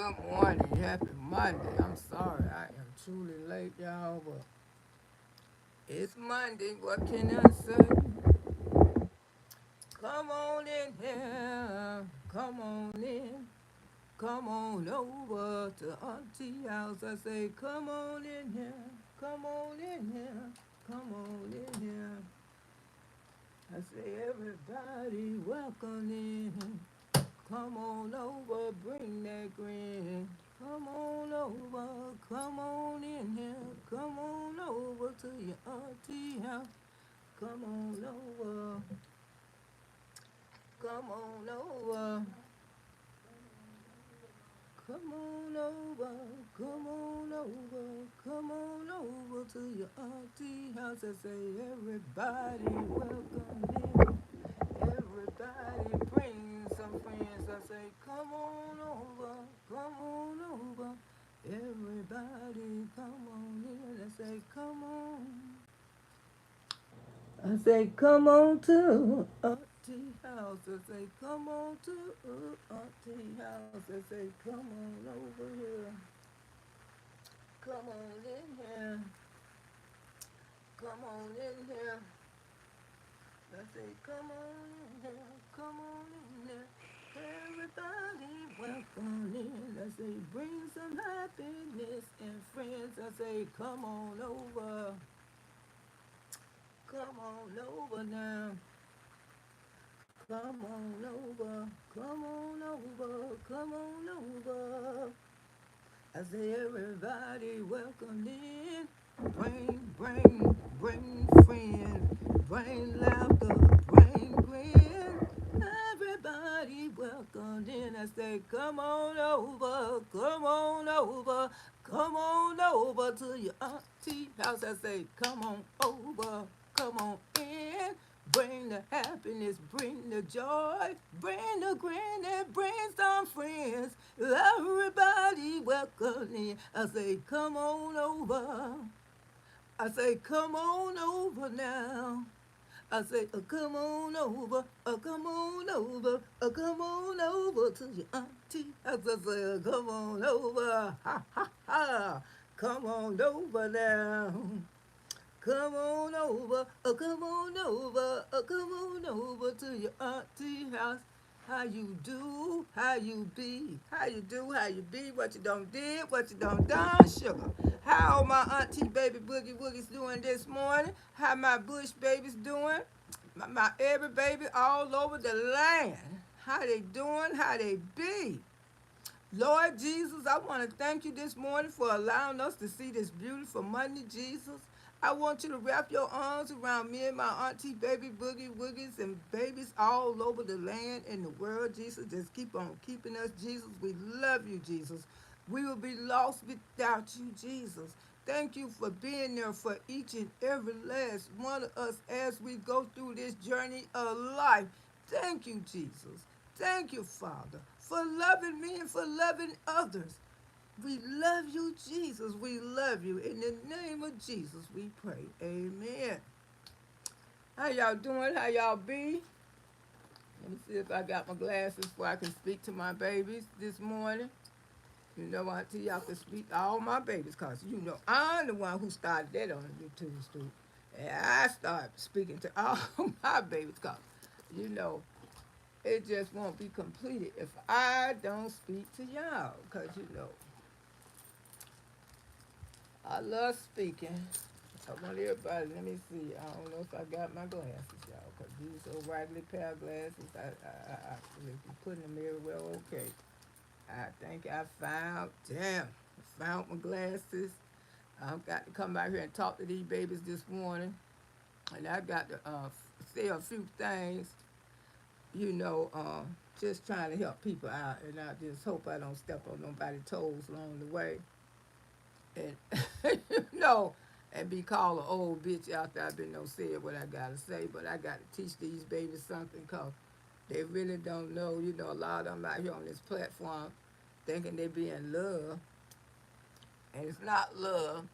Good morning. Happy Monday. I'm sorry I am truly late, y'all, but it's Monday. What can I say? Come on in here. Come on in. Come on over to Auntie House. I say, come on in here. Come on in here. Come on in here. I say, everybody, welcome in. Come on over, bring that grin. Come on over, come on in here. Come on over to your auntie house. Come on over, come on over. Come on over, come on over, come on over to your auntie house. I say, everybody, welcome in. Everybody bring some friends. I say, come on over, come on over. Everybody come on in. I say, come on. I say, come on to Auntie House. I say, come on to Auntie House. I say, come on over here. Come on in here. Come on in here. I say, come on in here. Come on in here. Everybody welcome in. I say, bring some happiness and friends. I say, come on over. Come on over now. Come on over. Come on over. Come on over. I say, everybody welcome in. Bring friends. Bring laughter. Bring grin. Everybody welcome in. I say, come on over. Come on over. Come on over to your auntie house. I say, come on over. Come on in. Bring the happiness, bring the joy, bring the grin, and bring some friends. Everybody welcome in. I say, come on over. I say, come on over now. I say, come on over, come on over, come on over to your auntie. I say, come on over, ha ha ha. Come on over now. Come on over, come on over, come on over to your auntie house. How you do, how you be, how you do, how you be, what you done did, what you done, sugar. How my auntie baby boogie woogies doing this morning? How my bush babies doing? My every baby all over the land. How they doing, how they be. Lord Jesus, I want to thank you this morning for allowing us to see this beautiful Monday, Jesus. I want you to wrap your arms around me and my auntie, baby boogie woogies, and babies all over the land and the world, Jesus. Just keep on keeping us, Jesus. We love you, Jesus. We will be lost without you, Jesus. Thank you for being there for each and every last one of us as we go through this journey of life. Thank you, Jesus. Thank you, Father, for loving me and for loving others. We love you, Jesus. We love you. In the name of Jesus, we pray. Amen. How y'all doing? How y'all be? Let me see if I got my glasses where I can speak to my babies this morning. You know, Auntie, y'all can speak to all my babies because, you know, I'm the one who started that on YouTube Street. And I started speaking to all my babies because, you know, it just won't be completed if I don't speak to y'all. Because, you know, I love speaking. I want everybody, let me see. I don't know if I got my glasses, y'all, because these are raggedy pair of glasses. If you put them everywhere, okay. I think I found them. I found my glasses. I've got to come out here and talk to these babies this morning. And I got to say a few things, you know, just trying to help people out. And I just hope I don't step on nobody's toes along the way. And, you know, and be called an old bitch after I've been no said what I gotta say. But I gotta teach these babies something because they really don't know. You know, a lot of them out here on this platform thinking they be in love. And it's not love.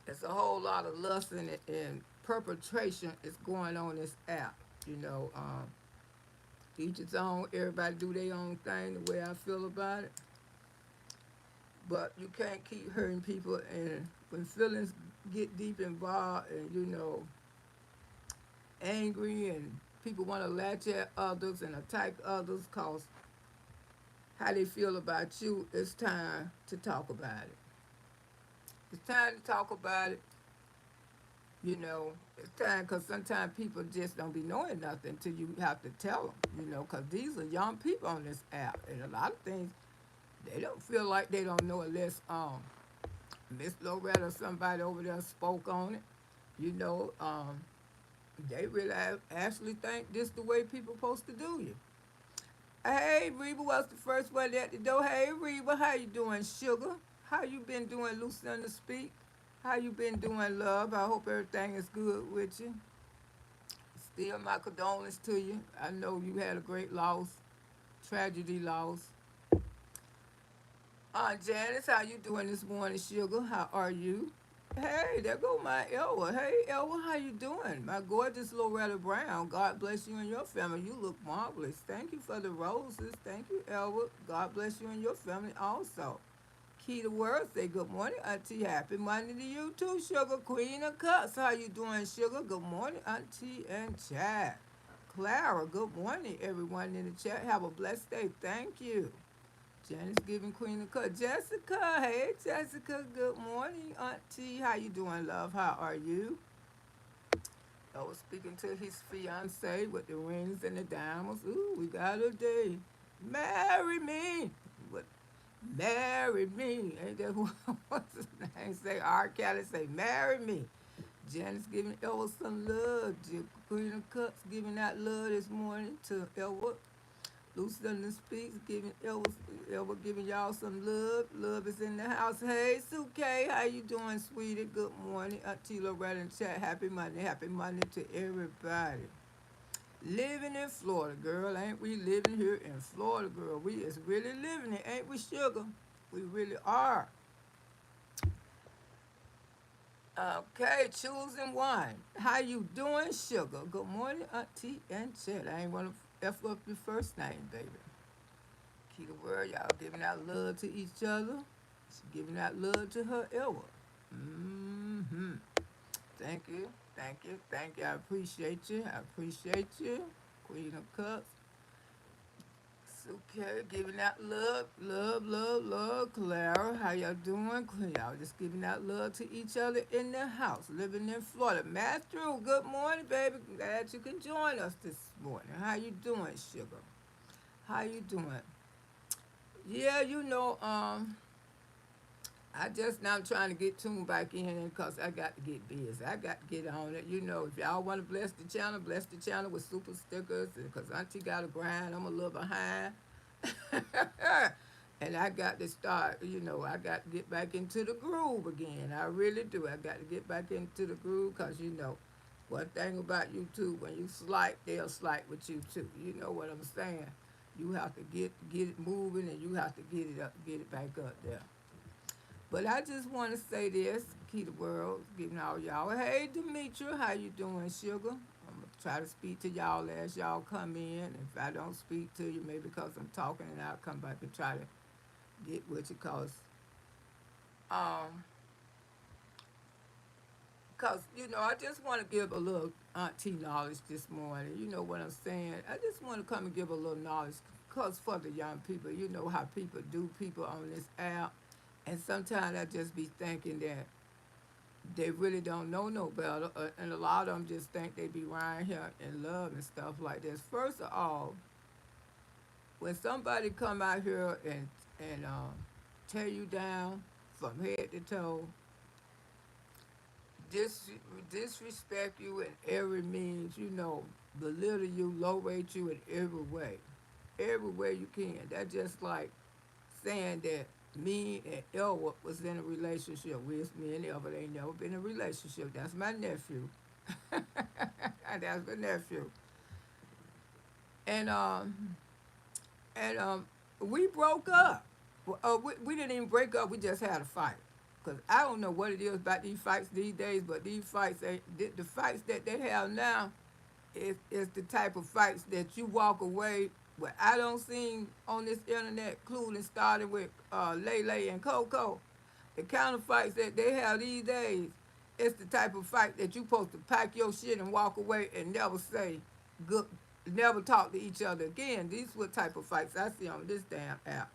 It's a whole lot of lust and perpetration is going on this app. You know, each its own. Everybody do their own thing the way I feel about it. But you can't keep hurting people, and when feelings get deep involved, and angry, and people want to latch at others and attack others cause how they feel about you, it's time to talk about it. It's time to talk about it. It's time because sometimes people just don't be knowing nothing until you have to tell them, because these are young people on this app, and a lot of things they don't feel like they don't know unless Miss Loretta or somebody over there spoke on it. You know, they really actually think this the way people supposed to do you. Hey, Reba was the first one at the door. Hey, Reba, how you doing, sugar? How you been doing, Lucinda Speak? How you been doing, love? I hope everything is good with you. Still, my condolences to you. I know you had a great loss, tragedy loss. Aunt Janice, how you doing this morning, sugar? How are you? Hey, there go my Elwa. Hey, Elwa, how you doing? My gorgeous Loretta Brown. God bless you and your family. You look marvelous. Thank you for the roses. Thank you, Elwa. God bless you and your family also. Key to words, say good morning, Auntie. Happy Monday to you too, Sugar Queen of Cups. How you doing, Sugar? Good morning, Auntie and Chat. Clara, good morning, everyone in the chat. Have a blessed day. Thank you. Janice giving Queen of Cups. Jessica, hey Jessica, good morning, Auntie. How you doing, love? How are you? I was speaking to his fiance with the rings and the diamonds. Ooh, we got a day. Marry me. What? Marry me. Ain't that who what's his name? Say R. Kelly say, marry me. Janice giving Elwood some love. Queen of Cups giving that love this morning to Elwood. Lucinda Speaks giving Elwood giving y'all some love. Love is in the house. Hey, Suke, how you doing, sweetie? Good morning. Auntie Loretta in chat. Happy Monday. Happy Monday to everybody. Living in Florida, girl. Ain't we living here in Florida, girl? We is really living it, ain't we, sugar? We really are. Okay, choosing one. How you doing, sugar? Good morning, Auntie and Chet. I ain't want to F up your first name, baby. Keep the word, y'all giving out love to each other. She giving out love to her Elwa. Mm-hmm. Thank you, thank you, thank you. I appreciate you. I appreciate you. Queen of Cups. Okay, giving out love, love, love, love. Clara, how y'all doing? Y'all just giving out love to each other in the house, living in Florida. Matthew, good morning, baby. Glad you can join us this morning. How you doing, sugar? How you doing? Yeah, I just now trying to get tuned back in because I got to get busy. I got to get on it. If y'all want to bless the channel with super stickers because Auntie got to grind. I'm a little behind. And I got to start, I got to get back into the groove again. I really do. I got to get back into the groove because, one thing about YouTube, when you slight, they'll slight with you too. You know what I'm saying? You have to get it moving and you have to get it back up there. But I just want to say this, Key the World, giving all y'all. Hey, Demetra, how you doing, sugar? I'm going to try to speak to y'all as y'all come in. If I don't speak to you, maybe because I'm talking and I'll come back and try to get with you um, I just want to give a little auntie knowledge this morning. You know what I'm saying? I just want to come and give a little knowledge because for the young people, you know how people do people on this app. And sometimes I just be thinking that they really don't know no better, and a lot of them just think they be around here in love and stuff like this. First of all, when somebody come out here and tear you down from head to toe, dis- disrespect you in every means, belittle you, low rate you in every way you can. That's just like saying that me and Elwood was in a relationship. Me and Elwood ain't never been in a relationship. That's my nephew. That's my nephew. And and we broke up. We didn't even break up. We just had a fight. Cause I don't know what it is about these fights these days, but these fights, the fights that they have now, is the type of fights that you walk away What I don't see on this internet, including starting with Lele and Coco, the kind of fights that they have these days, it's the type of fight that you supposed to pack your shit and walk away and never say good, never talk to each other again. These what type of fights I see on this damn app.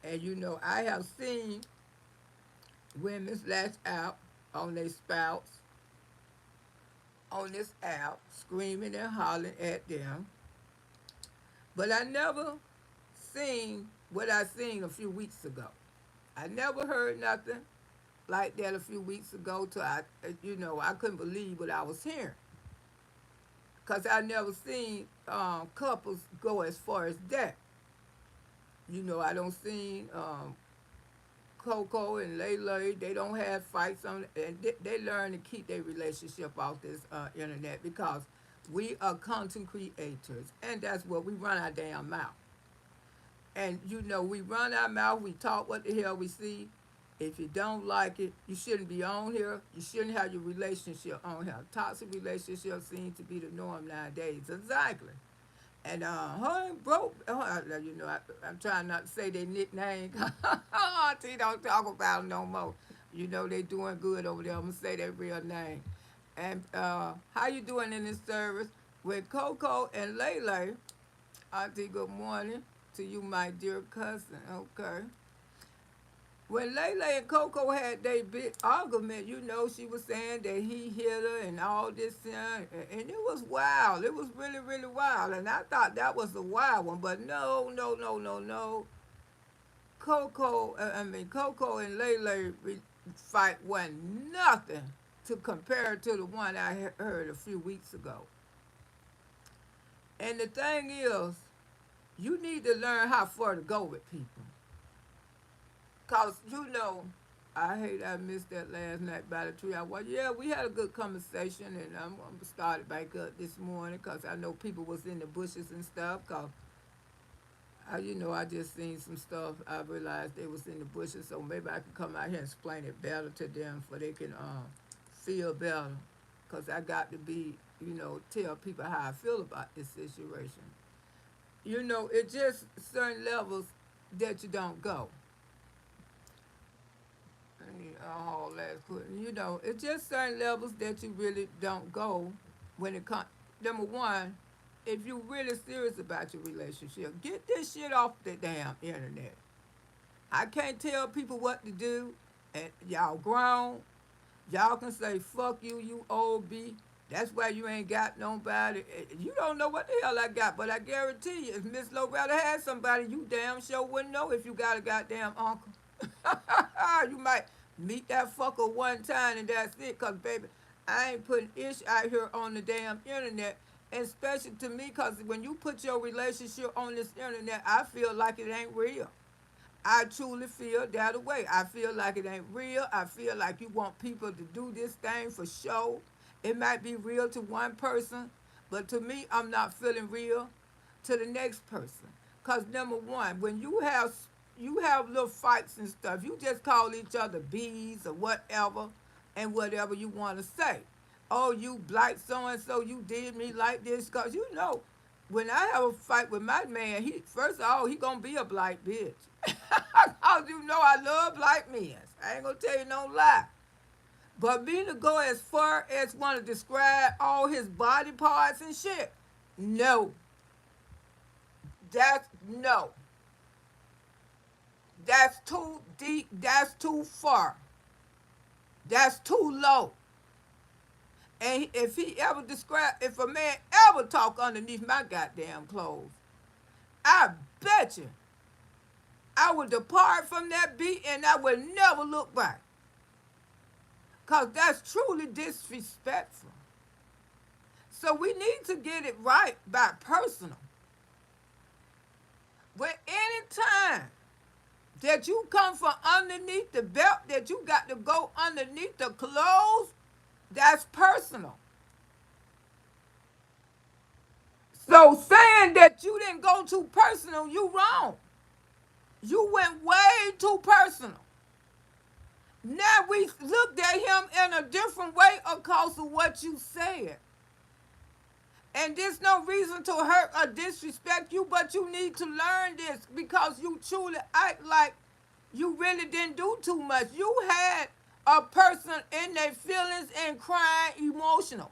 And I have seen women lash out on their spouts on this app, screaming and hollering at them. But I never seen what I seen a few weeks ago. I never heard nothing like that a few weeks ago till I couldn't believe what I was hearing. Because I never seen couples go as far as that. I don't seen Coco and Lele, they don't have fights on, and they learn to keep their relationship off this internet because we are content creators, and that's what we run our damn mouth. And we run our mouth, we talk what the hell we see. If you don't like it, you shouldn't be on here. You shouldn't have your relationship on here. Toxic relationships seem to be the norm nowadays. Exactly. And her and broke, I'm trying not to say their nickname. Auntie don't talk about them no more. They doing good over there. I'm going to say their real name. And how you doing in this service? With Coco and Lele, Auntie, good morning to you, my dear cousin. Okay. When Lele and Coco had their big argument, she was saying that he hit her and all this, and it was wild. It was really, really wild. And I thought that was a wild one, but no, no, no, no, no. Coco and Lele fight wasn't nothing to compare to the one I heard a few weeks ago. And the thing is, you need to learn how far to go with people. Because, I hate I missed that last night by the tree. Yeah, we had a good conversation, and I'm going to start it back up this morning because I know people was in the bushes and stuff. Because, I just seen some stuff. I realized they was in the bushes, so maybe I can come out here and explain it better to them so they can feel better. Because I got to be, tell people how I feel about this situation. It's just certain levels that you don't go. It's just certain levels that you really don't go when it comes. Number one, if you're really serious about your relationship, get this shit off the damn internet. I can't tell people what to do, and y'all grown. Y'all can say, fuck you, you old B. That's why you ain't got nobody. You don't know what the hell I got, but I guarantee you, if Miss Loretta had somebody, you damn sure wouldn't know if you got a goddamn uncle. You might meet that fucker one time and that's it, because, baby, I ain't putting ish out here on the damn internet, and especially to me, because when you put your relationship on this internet, I feel like it ain't real. I truly feel that way. I feel like it ain't real. I feel like you want people to do this thing for show. It might be real to one person, but to me, I'm not feeling real to the next person. Because number one, when you have little fights and stuff, you just call each other bees or whatever, and whatever you want to say. Oh, you blight so-and-so, you did me like this. Because when I have a fight with my man, first of all, he going to be a blight bitch. Because I love blight men. I ain't going to tell you no lie. But me to go as far as want to describe all his body parts and shit, no. No. That's too deep. That's too far. That's too low. And if if a man ever talk underneath my goddamn clothes, I bet you I would depart from that beat and I would never look back. Because that's truly disrespectful. So we need to get it right by personal. But any time that you come from underneath the belt, that you got to go underneath the clothes, that's personal. So saying that you didn't go too personal, you wrong. You went way too personal. Now we looked at him in a different way because of what you said. And there's no reason to hurt or disrespect you, but you need to learn this because you truly act like you really didn't do too much. You had a person in their feelings and crying emotional.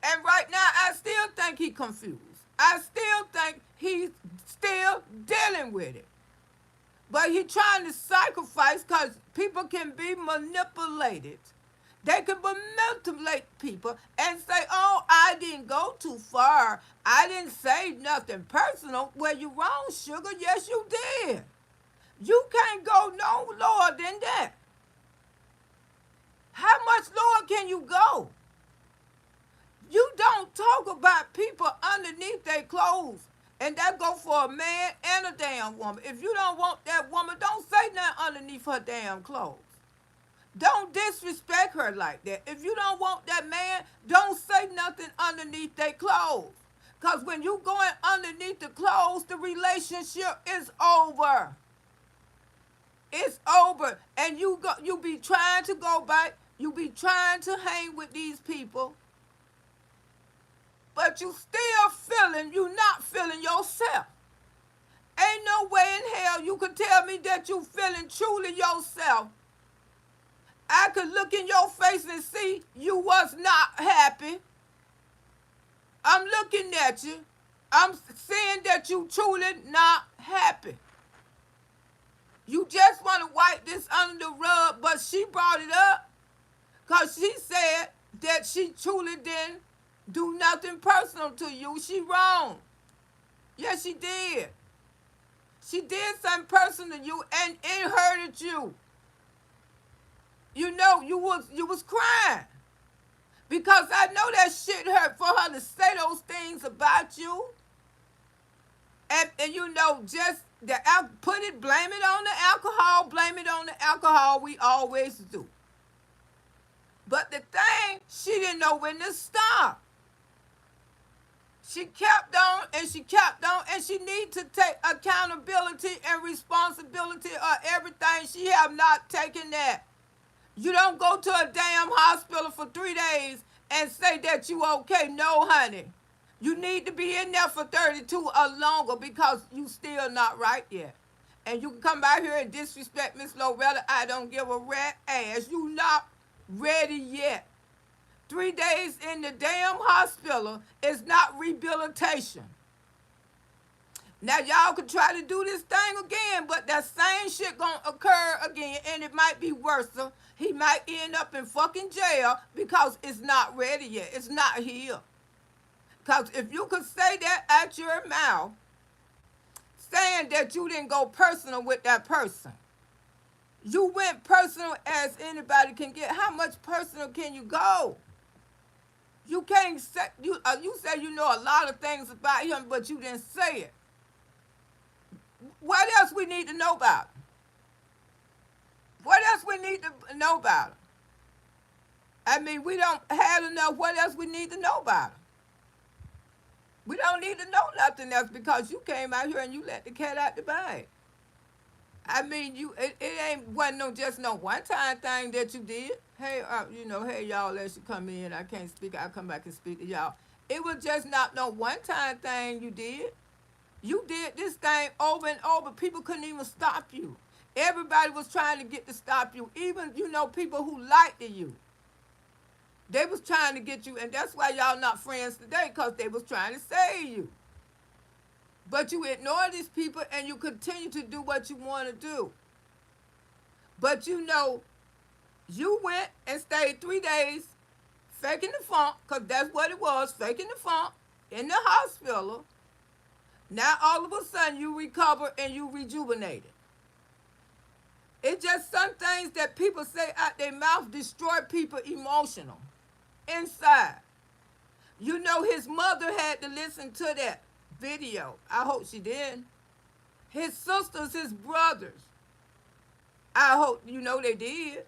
And right now, I still think he confused. I still think he's still dealing with it. But he trying to sacrifice because people can be manipulated. They can manipulate people and say, oh, I didn't go too far. I didn't say nothing personal. Well, you wrong, sugar. Yes, you did. You can't go no lower than that. How much lower can you go? You don't talk about people underneath their clothes. And that go for a man and a damn woman. If you don't want that woman, don't say nothing underneath her damn clothes. Don't disrespect her like that. If you don't want that man, don't say nothing underneath their clothes. Because when you going underneath the clothes, the relationship is over. It's over. And you be trying to go back. You be trying to hang with these people. But you still feeling, you not feeling yourself. Ain't no way in hell you could tell me that you feeling truly yourself. I could look in your face and see you was not happy. I'm looking at you. I'm seeing that you truly not happy. You just want to wipe this under the rug, but she brought it up because she said that she truly didn't do nothing personal to you. She wrong. Yes, she did. She did something personal to you and it hurted you. You know, you was crying. Because I know that shit hurt for her to say those things about you. And you know, just blame it on the alcohol, blame it on the alcohol, we always do. But the thing, she didn't know when to stop. She kept on and she kept on and she needs to take accountability and responsibility of everything. She have not taken that. You don't go to a damn hospital for 3 days and say that you okay. No, honey. You need to be in there for 32 or longer because you still not right yet. And you can come out here and disrespect Miss Loretta. I don't give a rat ass. You not ready yet. 3 days in the damn hospital is not rehabilitation. Now, y'all can try to do this thing again, but that same shit gonna occur again, and it might be worse. He might end up in fucking jail because it's not ready yet. It's not here. Because if you could say that out your mouth, saying that you didn't go personal with that person, you went personal as anybody can get. How much personal can you go? You can't say, you say you know a lot of things about him, but you didn't say it. What else we need to know about him? What else we need to know about him? I mean, we don't have enough. What else we need to know about him? We don't need to know nothing else because you came out here and you let the cat out the bag. I mean, wasn't just no one-time thing that you did. Hey, hey, y'all, let you come in. I can't speak. I'll come back and speak to y'all. It was just not no one-time thing you did. You did this thing over and over. People couldn't even stop you. Everybody was trying to get to stop you. Even, people who liked you. They was trying to get you, and that's why y'all not friends today, because they was trying to save you. But you ignore these people, and you continue to do what you want to do. But you went and stayed 3 days faking the funk, because that's what it was, faking the funk, in the hospital. Now, all of a sudden, you recover and you rejuvenated. It's just some things that people say out their mouth destroy people emotional. Inside. His mother had to listen to that video. I hope she did. His sisters, his brothers. I hope they did.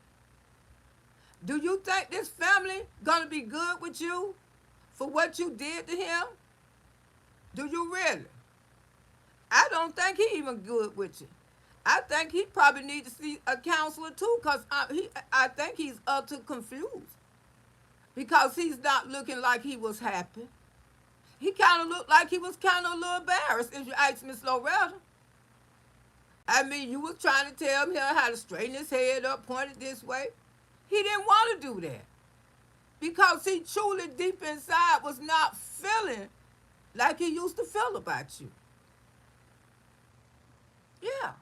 Do you think this family gonna be good with you for what you did to him? Do you really? I don't think he even good with you. I think he probably need to see a counselor too, because I think he's up to confused. because he's not looking like he was happy. He kind of looked like he was kind of a little embarrassed, if you ask Miss Loretta. I mean, you was trying to tell him how to straighten his head up, point it this way. He didn't want to do that because he truly deep inside was not feeling like he used to feel about you. Yeah.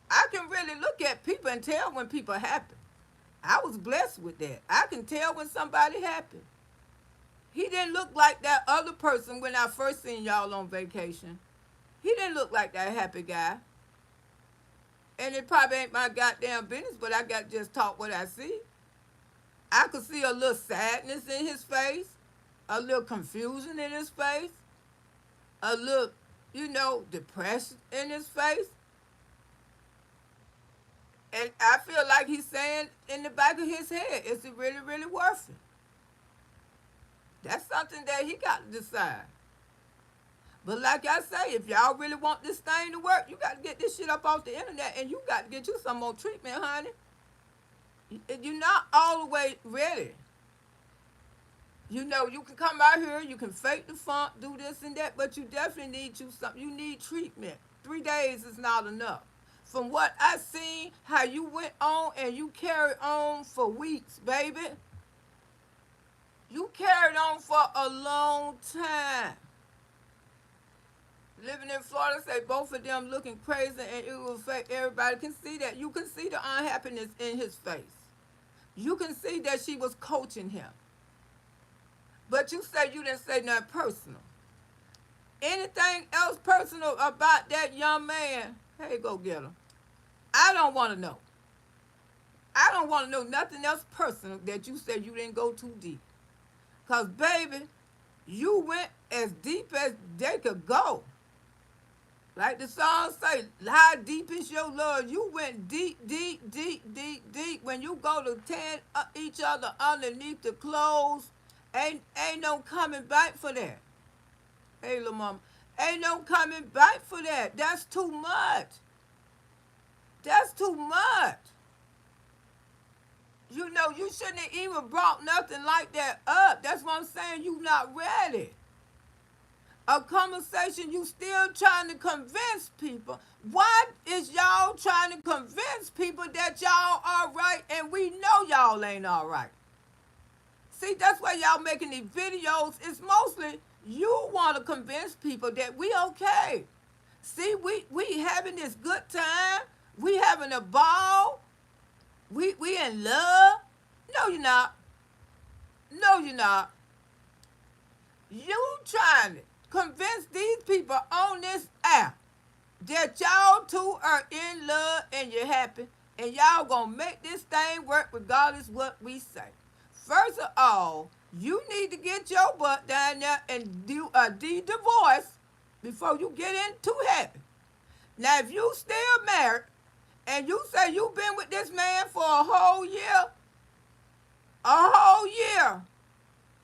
I can really look at people and tell when people are happy. I was blessed with that. I can tell when somebody happy. He didn't look like that other person when I first seen y'all on vacation. He didn't look like that happy guy. And it probably ain't my goddamn business, but I got to just talk what I see. I could see a little sadness in his face, a little confusion in his face, a little, depression in his face. And I feel like he's saying in the back of his head, is it really, really worth it? That's something that he got to decide. But like I say, if y'all really want this thing to work, you got to get this shit up off the internet and you got to get you some more treatment, honey. You're not all the way ready. You can come out here, you can fake the funk, do this and that, but you definitely need something. You need treatment. 3 days is not enough. From what I seen, how you went on and you carried on for weeks, baby. You carried on for a long time. Living in Florida, say both of them looking crazy and it will affect everybody. Can see that. You can see the unhappiness in his face. You can see that she was coaching him. But you say you didn't say nothing personal. Anything else personal about that young man, hey, go get him. I don't want to know. I don't want to know nothing else personal that you said you didn't go too deep. Because, baby, you went as deep as they could go. Like the song say, how deep is your love? You went deep, deep, deep, deep, deep. When you go to tear each other underneath the clothes, ain't no coming back for that. Hey, little mama, ain't no coming back for that. That's too much. That's too much. You shouldn't have even brought nothing like that up. That's what I'm saying. You not ready. A conversation you still trying to convince people. Why is y'all trying to convince people that y'all are right and we know y'all ain't all right? See, that's why y'all making these videos. It's mostly you want to convince people that we okay. See, we having this good time. We having a ball. We in love. No, you're not. No, you're not. You trying to convince these people on this app that y'all two are in love and you're happy and y'all gonna make this thing work regardless what we say. First of all, you need to get your butt down there and do a divorce before you get in too heavy. Now, if you still married and you say you've been with this man for a whole year,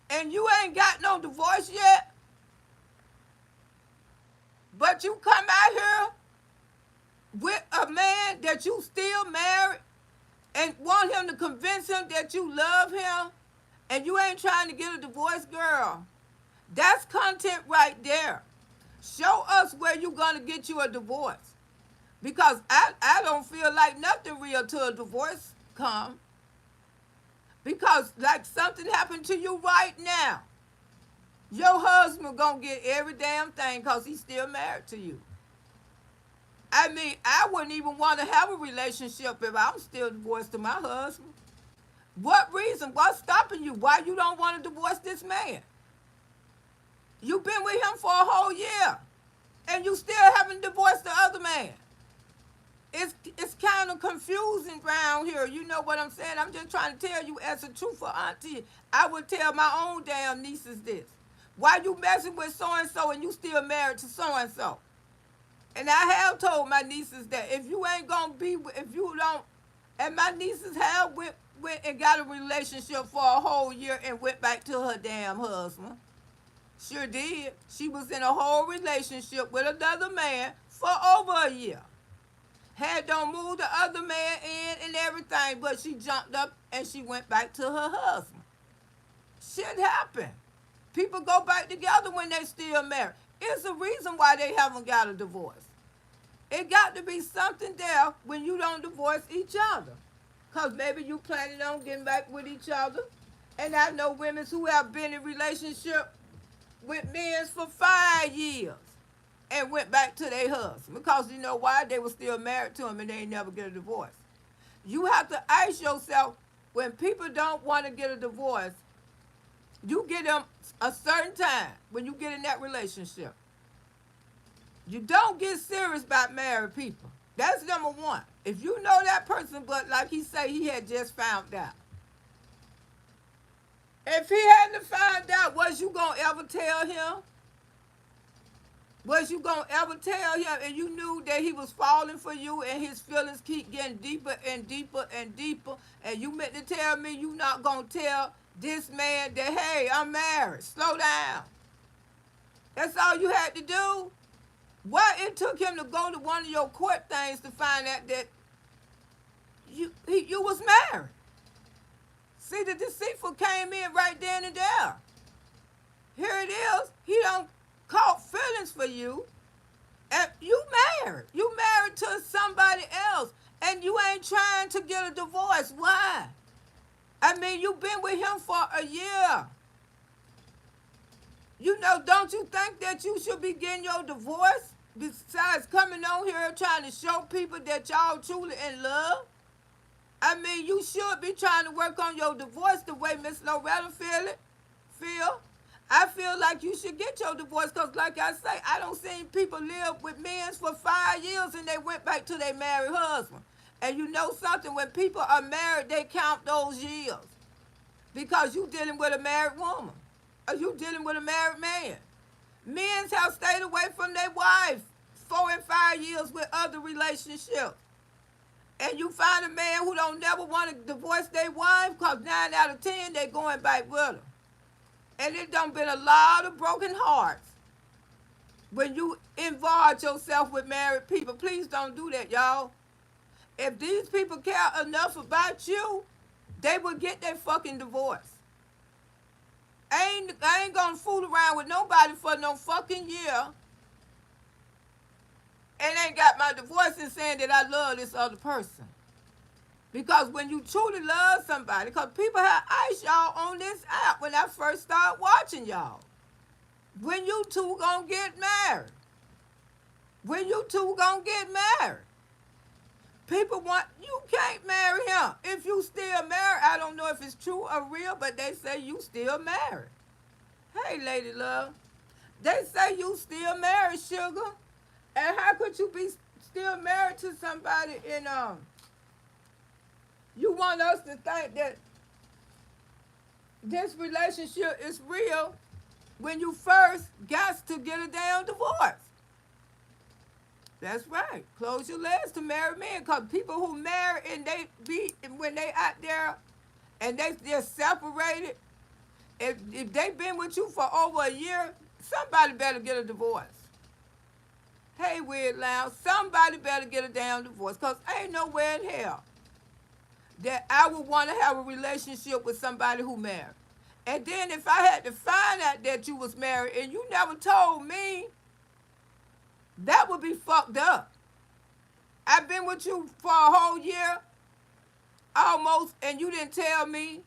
and you ain't got no divorce yet, but you come out here with a man that you still married and want him to convince him that you love him, and you ain't trying to get a divorce, girl, that's content right there. Show us where you gonna get you a divorce. Because I don't feel like nothing real till a divorce come. Because like something happened to you right now. Your husband gonna get every damn thing because he's still married to you. I mean, I wouldn't even want to have a relationship if I'm still divorced to my husband. What reason? What's stopping you? Why you don't want to divorce this man? You've been with him for a whole year. And you still haven't divorced the other man. It's kind of confusing around here. You know what I'm saying? I'm just trying to tell you as a truthful auntie. I would tell my own damn nieces this. Why you messing with so-and-so and you still married to so-and-so? And I have told my nieces that if you ain't going to be, if you don't, and my nieces have went and got a relationship for a whole year and went back to her damn husband. Sure did. She was in a whole relationship with another man for over a year. Had don't move the other man in and everything, but she jumped up and she went back to her husband. Shit happen. People go back together when they still married. It's a reason why they haven't got a divorce. It got to be something there when you don't divorce each other. Because maybe you planning on getting back with each other. And I know women who have been in relationship with men for 5 years and went back to their husband. Because you know why? They were still married to him and they ain't never get a divorce. You have to ask yourself, when people don't want to get a divorce, you get them a certain time when you get in that relationship. You don't get serious about married people. That's number one. If you know that person, but like he said, he had just found out. If he hadn't found out, was you gonna ever tell him? Was you gonna ever tell him? And you knew that he was falling for you, and his feelings keep getting deeper and deeper and deeper. And you meant to tell me you not gonna tell this man that, hey, I'm married. Slow down. That's all you had to do. Why it took him to go to one of your court things to find out that you was married? See, the deceitful came in right then and there. Here it is. He don't caught feelings for you, and you married. You married to somebody else, and you ain't trying to get a divorce. Why? I mean, you've been with him for a year. You know, don't you think that you should be getting your divorce besides coming on here trying to show people that y'all truly in love? I mean, you should be trying to work on your divorce the way Miss Loretta feel. I feel like you should get your divorce because, like I say, I don't see people live with men for 5 years and they went back to their married husband. And you know something, when people are married, they count those years because you dealing with a married woman or you dealing with a married man. Men have stayed away from their wife 4 and 5 years with other relationships. And you find a man who don't never want to divorce their wife because 9 out of 10 they going back with her. And it done been a lot of broken hearts when you involve yourself with married people. Please don't do that, y'all. If these people care enough about you, they would get their fucking divorce. I ain't gonna fool around with nobody for no fucking year and ain't got my divorce and saying that I love this other person. Because when you truly love somebody, because people have iced y'all on this app when I first started watching y'all. When you two gonna get married? When you two gonna get married? People want, you can't marry him. If you still married, I don't know if it's true or real, but they say you still married. Hey, lady love. They say you still married, sugar. And how could you be still married to somebody in you want us to think that this relationship is real when you first got to get a damn divorce. That's right. Close your legs to married men, because people who marry and they be when they out there and they're separated, if they been with you for over a year, somebody better get a divorce. Hey, Weird Lounge, somebody better get a damn divorce, because ain't nowhere in hell that I would want to have a relationship with somebody who married. And then if I had to find out that you was married and you never told me, that would be fucked up. I've been with you for a whole year, almost, and you didn't tell me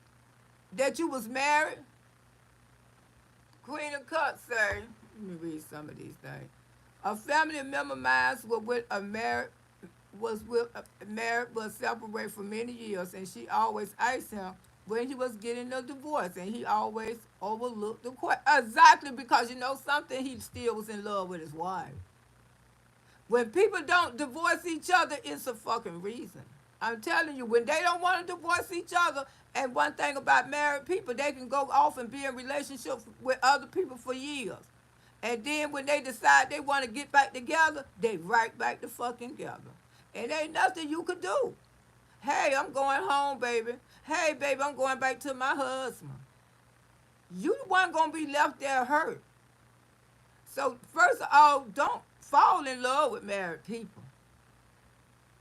that you was married. Queen of Cups, sir. Let me read some of these things. A family member of mine was married but separated for many years, and she always asked him when he was getting a divorce, and he always overlooked the question. Exactly, because you know something, he still was in love with his wife. When people don't divorce each other, it's a fucking reason. I'm telling you, when they don't want to divorce each other, and one thing about married people, they can go off and be in relationships with other people for years. And then when they decide they want to get back together, they right back to fucking together. And ain't nothing you could do. Hey, I'm going home, baby. Hey, baby, I'm going back to my husband. You the one going to be left there hurt. So first of all, don't fall in love with married people.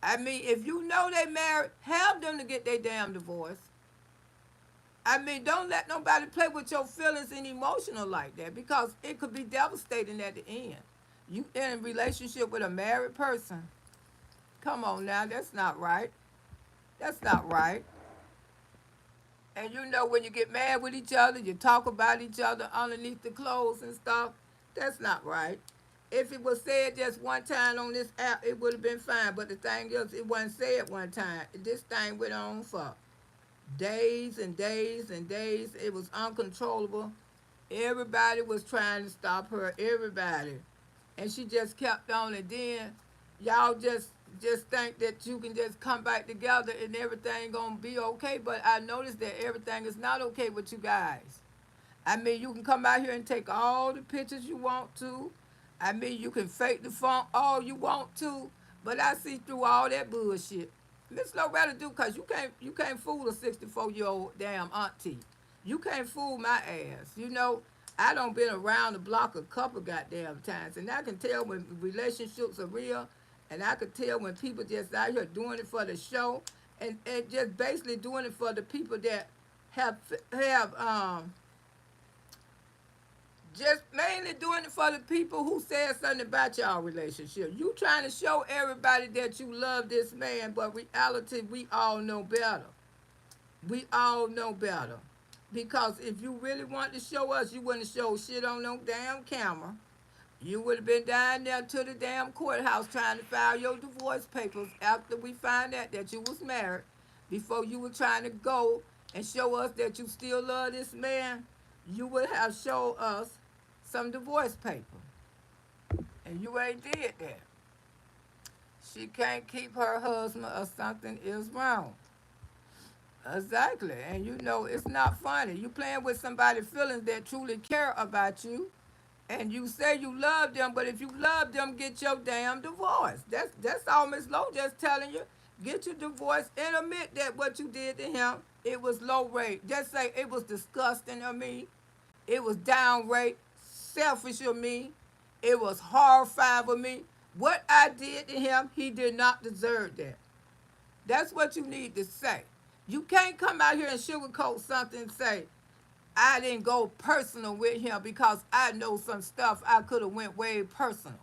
I mean, if you know they married, help them to get their damn divorce. I mean, don't let nobody play with your feelings and emotional like that because it could be devastating at the end. You in a relationship with a married person. Come on now, that's not right. That's not right. And you know when you get mad with each other, you talk about each other underneath the clothes and stuff. That's not right. If it was said just one time on this app, it would have been fine. But the thing is, it wasn't said one time. This thing went on for days and days and days. It was uncontrollable. Everybody was trying to stop her. Everybody, and she just kept on. And then y'all just think that you can just come back together and everything gonna be okay. But I noticed that everything is not okay with you guys. I mean, you can come out here and take all the pictures you want to. I mean, you can fake the funk all you want to. But I see through all that bullshit. Miss Loretta do, cause you can't fool a 64-year-old damn auntie. You can't fool my ass. You know, I done been around the block a couple goddamn times, and I can tell when relationships are real, and I can tell when people just out here doing it for the show, and just basically doing it for the people that have just mainly doing it for the people who said something about y'all relationship. You trying to show everybody that you love this man, but reality, we all know better. We all know better. Because if you really want to show us, you wouldn't show shit on no damn camera. You would have been down there to the damn courthouse trying to file your divorce papers after we find out that you was married. Before you were trying to go and show us that you still love this man, you would have showed us some divorce paper. And you ain't did that. She can't keep her husband or something is wrong. Exactly. And you know, it's not funny. You playing with somebody's feelings that truly care about you. And you say you love them, but if you love them, get your damn divorce. That's all Miss Lowe just telling you. Get your divorce and admit that what you did to him, it was low rate. Just say it was disgusting of me. It was downright selfish of me. It was horrified of me. What I did to him, he did not deserve that. That's what you need to say. You can't come out here and sugarcoat something and say, I didn't go personal with him because I know some stuff I could have went way personal.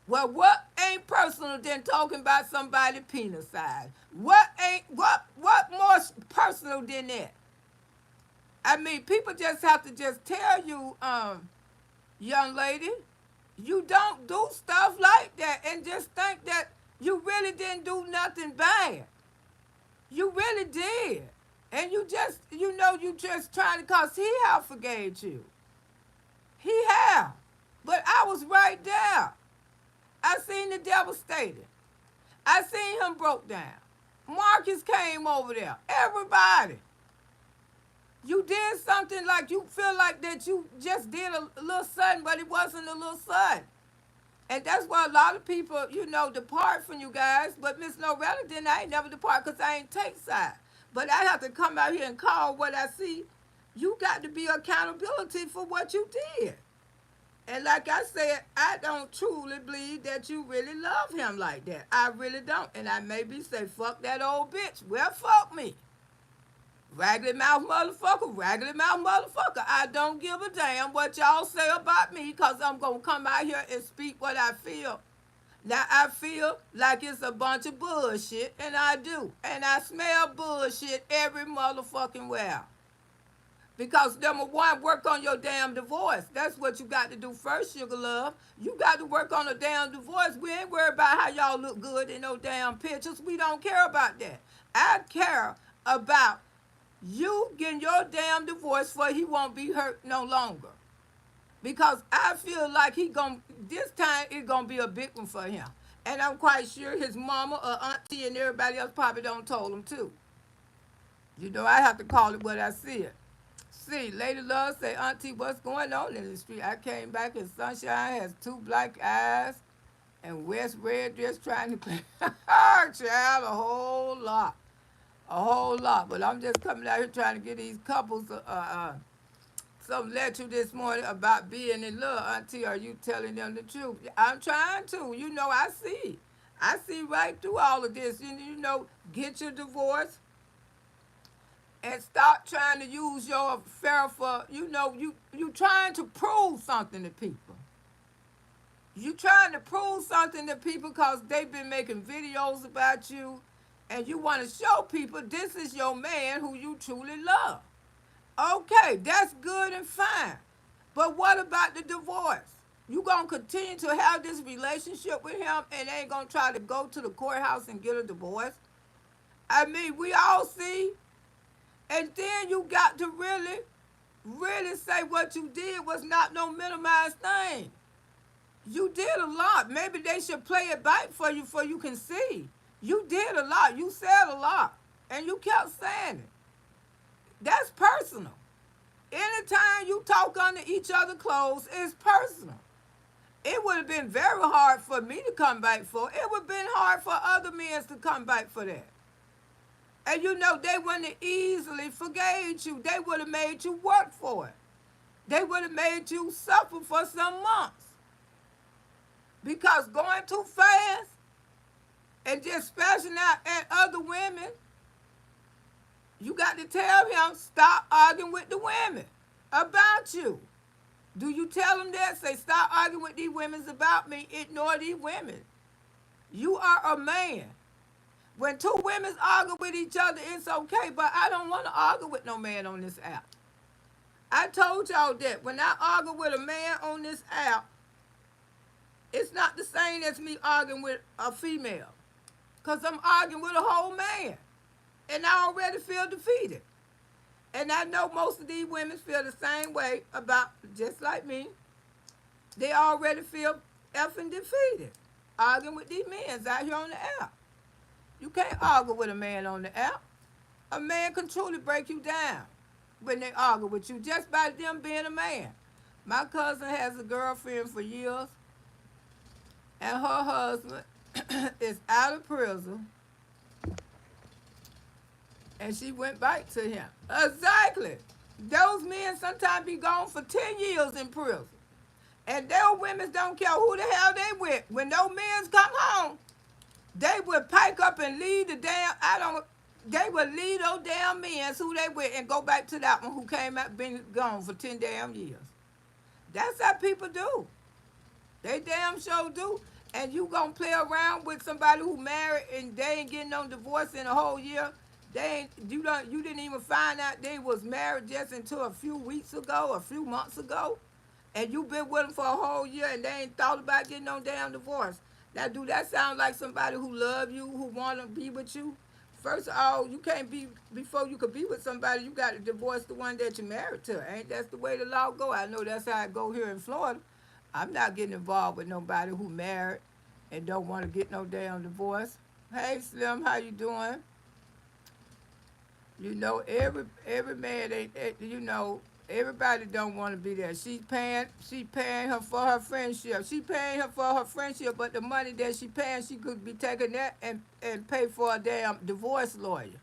Well, what ain't personal than talking about somebody's penis size? What more personal than that? I mean, people just have to just tell you, young lady, you don't do stuff like that and just think that you really didn't do nothing bad. You really did. And you just trying to, cause he have forgave you. He have. But I was right there. I seen the devastated. I seen him broke down. Marcus came over there. Everybody. You did something like you feel like that you just did a little something, but it wasn't a little something. And that's why a lot of people, depart from you guys. But Miss Loretta didn't. I ain't never depart because I ain't take side. But I have to come out here and call what I see. You got to be accountability for what you did. And like I said, I don't truly believe that you really love him like that. I really don't. And I maybe say, fuck that old bitch. Well, fuck me. Raggedy mouth motherfucker. I don't give a damn what y'all say about me because I'm going to come out here and speak what I feel. Now, I feel like it's a bunch of bullshit, and I do. And I smell bullshit every motherfucking where. Because number one, work on your damn divorce. That's what you got to do first, sugar love. You got to work on a damn divorce. We ain't worried about how y'all look good in no damn pictures. We don't care about that. I care about you getting your damn divorce for he won't be hurt no longer. Because I feel like this time it's gonna be a big one for him. And I'm quite sure his mama or auntie and everybody else probably don't told him too. I have to call it what I see it. See, Lady Love say, Auntie, what's going on in the street? I came back and Sunshine has two black eyes and West Red dress trying to clean. Child, a whole lot. A whole lot. But I'm just coming out here trying to get these couples some lecture this morning about being in love. Auntie, are you telling them the truth? I'm trying to. I see. I see right through all of this. Get your divorce and stop trying to use your affair for, you trying to prove something to people. You trying to prove something to people because they've been making videos about you, and you want to show people this is your man who you truly love. Okay, that's good and fine. But what about the divorce? You gonna continue to have this relationship with him and ain't gonna try to go to the courthouse and get a divorce? I mean, we all see. And then you got to really, really say what you did was not no minimized thing. You did a lot. Maybe they should play it back for you can see. You did a lot. You said a lot. And you kept saying it. That's personal. Anytime you talk under each other's clothes, it's personal. It would have been very hard for me to come back for. It would have been hard for other men to come back for that. And they wouldn't have easily forgave you. They would have made you work for it. They would have made you suffer for some months. Because going too fast and just splashing out at other women, you got to tell him, stop arguing with the women about you. Do you tell them that? Say, stop arguing with these women about me. Ignore these women. You are a man. When two women argue with each other, it's okay, but I don't want to argue with no man on this app. I told y'all that when I argue with a man on this app, it's not the same as me arguing with a female. Because I'm arguing with a whole man. And I already feel defeated. And I know most of these women feel the same way about, just like me. They already feel effing defeated. Arguing with these men out here on the app. You can't argue with a man on the app. A man can truly break you down when they argue with you just by them being a man. My cousin has a girlfriend for years, and her husband is out of prison, and she went back to him. Exactly. Those men sometimes be gone for 10 years in prison. And those women don't care who the hell they with. When those men come home, they would pack up and leave the damn, they would leave those damn men who they with and go back to that one who came out, been gone for 10 damn years. That's how people do. They damn sure do. And you gonna play around with somebody who married and they ain't getting no divorce in a whole year. You didn't even find out they was married just until a few weeks ago, a few months ago. And you been with them for a whole year and they ain't thought about getting no damn divorce. Now, do that sound like somebody who love you, who want to be with you? First of all, you can't be, before you could be with somebody, you got to divorce the one that you're married to. Ain't that's the way the law go? I know that's how it go here in Florida. I'm not getting involved with nobody who married and don't want to get no damn divorce. Hey, Slim, how you doing? Every man, everybody don't want to be there. She paying her for her friendship. She paying her for her friendship, but the money that she paying, she could be taking that and pay for a damn divorce lawyer.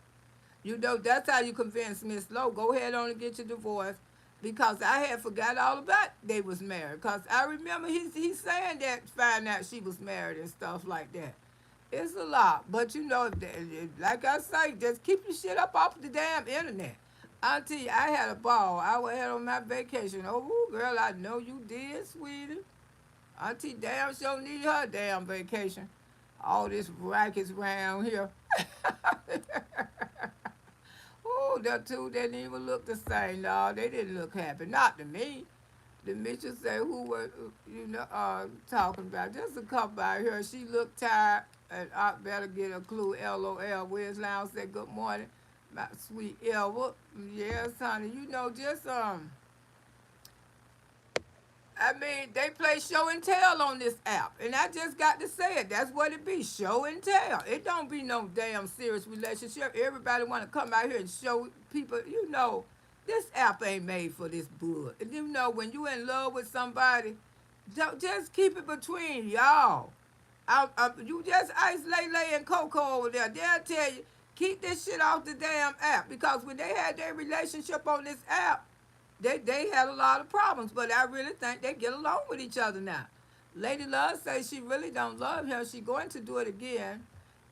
That's how you convince Miss Lowe. Go ahead on and get your divorce. Because I had forgot all about they was married. Because I remember he saying that, find out she was married and stuff like that. It's a lot. But like I say, just keep your shit up off the damn internet. Auntie, I had a ball. I was out on my vacation. Oh, girl, I know you did, sweetie. Auntie damn sure need her damn vacation. All this rackets around here. Oh, the two didn't even look the same. No, they didn't look happy. Not to me. The Mitchell say who were, talking about. Just a couple out here. She looked tired, and I better get a clue. LOL. Where's Lounge said good morning. My sweet Elva. Yes, honey. They play show and tell on this app. And I just got to say it. That's what it be, show and tell. It don't be no damn serious relationship. Everybody want to come out here and show people, this app ain't made for this bull. And when you in love with somebody, just keep it between y'all. You just ice Lele and Coco over there. They'll tell you, keep this shit off the damn app. Because when they had their relationship on this app, they had a lot of problems. But I really think they get along with each other now. Lady Love says she really don't love him. She going to do it again.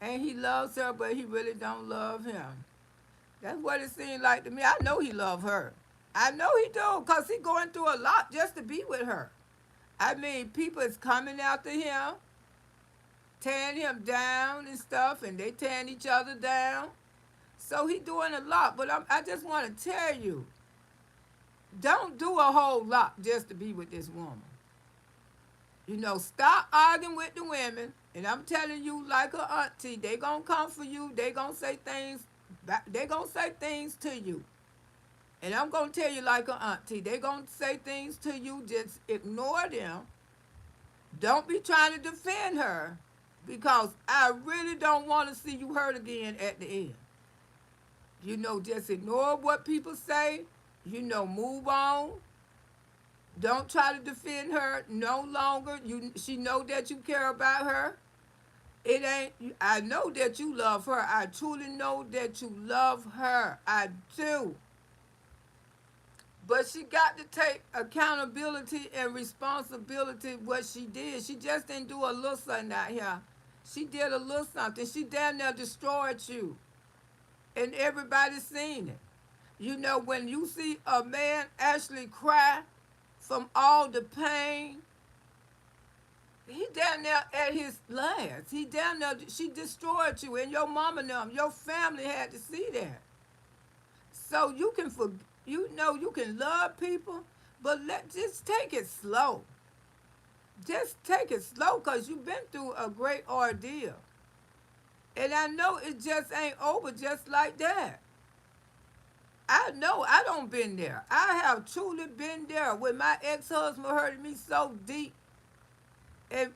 And he loves her, but he really don't love him. That's what it seemed like to me. I know he loved her. I know he do, because he going through a lot just to be with her. I mean, people is coming after him, tearing him down and stuff, and they tearing each other down. So he doing a lot. But I just want to tell you, don't do a whole lot just to be with this woman. Stop arguing with the women. And I'm telling you, like a auntie, they gonna come for you. They gonna say things. They gonna say things to you. And I'm gonna tell you, like a auntie, they gonna say things to you. Just ignore them. Don't be trying to defend her, because I really don't want to see you hurt again at the end. Just ignore what people say. Move on. Don't try to defend her no longer. She know that you care about her. It ain't. I know that you love her. I truly know that you love her. I do. But she got to take accountability and responsibility what she did. She just didn't do a little something out here. She did a little something. She damn near destroyed you. And everybody's seen it. When you see a man actually cry from all the pain, he down there at his last. He down there, she destroyed you, and your mama and them, your family had to see that. So you can love people, but just take it slow. Just take it slow, because you've been through a great ordeal. And I know it just ain't over just like that. I know I don't been there. I have truly been there when my ex-husband hurted me so deep. And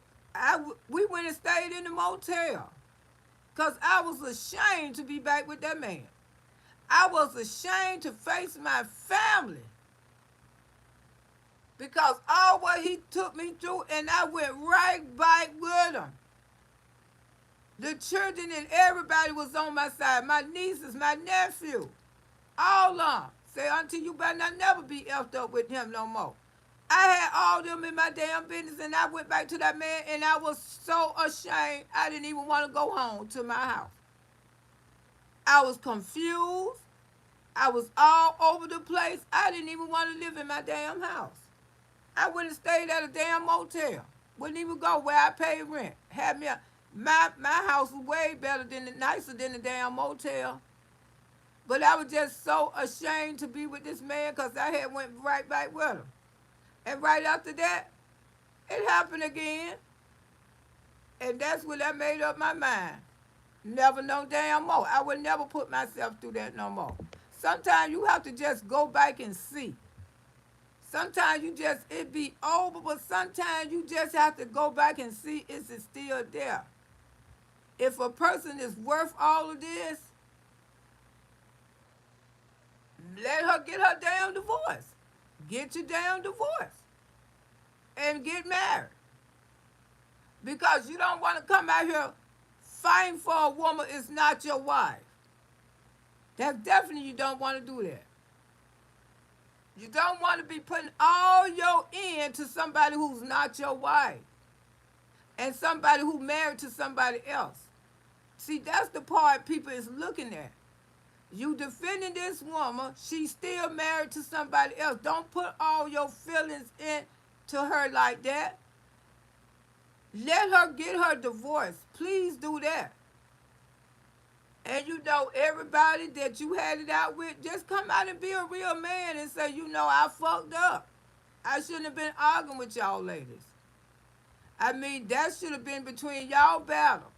we went and stayed in the motel, because I was ashamed to be back with that man. I was ashamed to face my family, because all what he took me through, and I went right back with him. The children and everybody was on my side. My nieces, my nephew, all of them. Say, auntie, you better not never be effed up with him no more. I had all them in my damn business, and I went back to that man, and I was so ashamed I didn't even want to go home to my house. I was confused. I was all over the place. I didn't even want to live in my damn house. I went and stayed at a damn motel. Wouldn't even go where I paid rent. Had me my house was way better nicer than the damn motel. But I was just so ashamed to be with this man, because I had went right back with him. And right after that, it happened again. And that's when I made up my mind. Never no damn more. I would never put myself through that no more. Sometimes you have to just go back and see. Sometimes it be over, but sometimes you just have to go back and see, is it still there? If a person is worth all of this, let her get her damn divorce. Get your damn divorce. And get married. Because you don't want to come out here fighting for a woman is not your wife. That's definitely, you don't want to do that. You don't want to be putting all your to somebody who's not your wife. And somebody who married to somebody else. See, that's the part people is looking at. You defending this woman, she's still married to somebody else. Don't put all your feelings into her like that. Let her get her divorce. Please do that. And everybody that you had it out with, just come out and be a real man and say, I fucked up. I shouldn't have been arguing with y'all ladies. I mean, that should have been between y'all battle.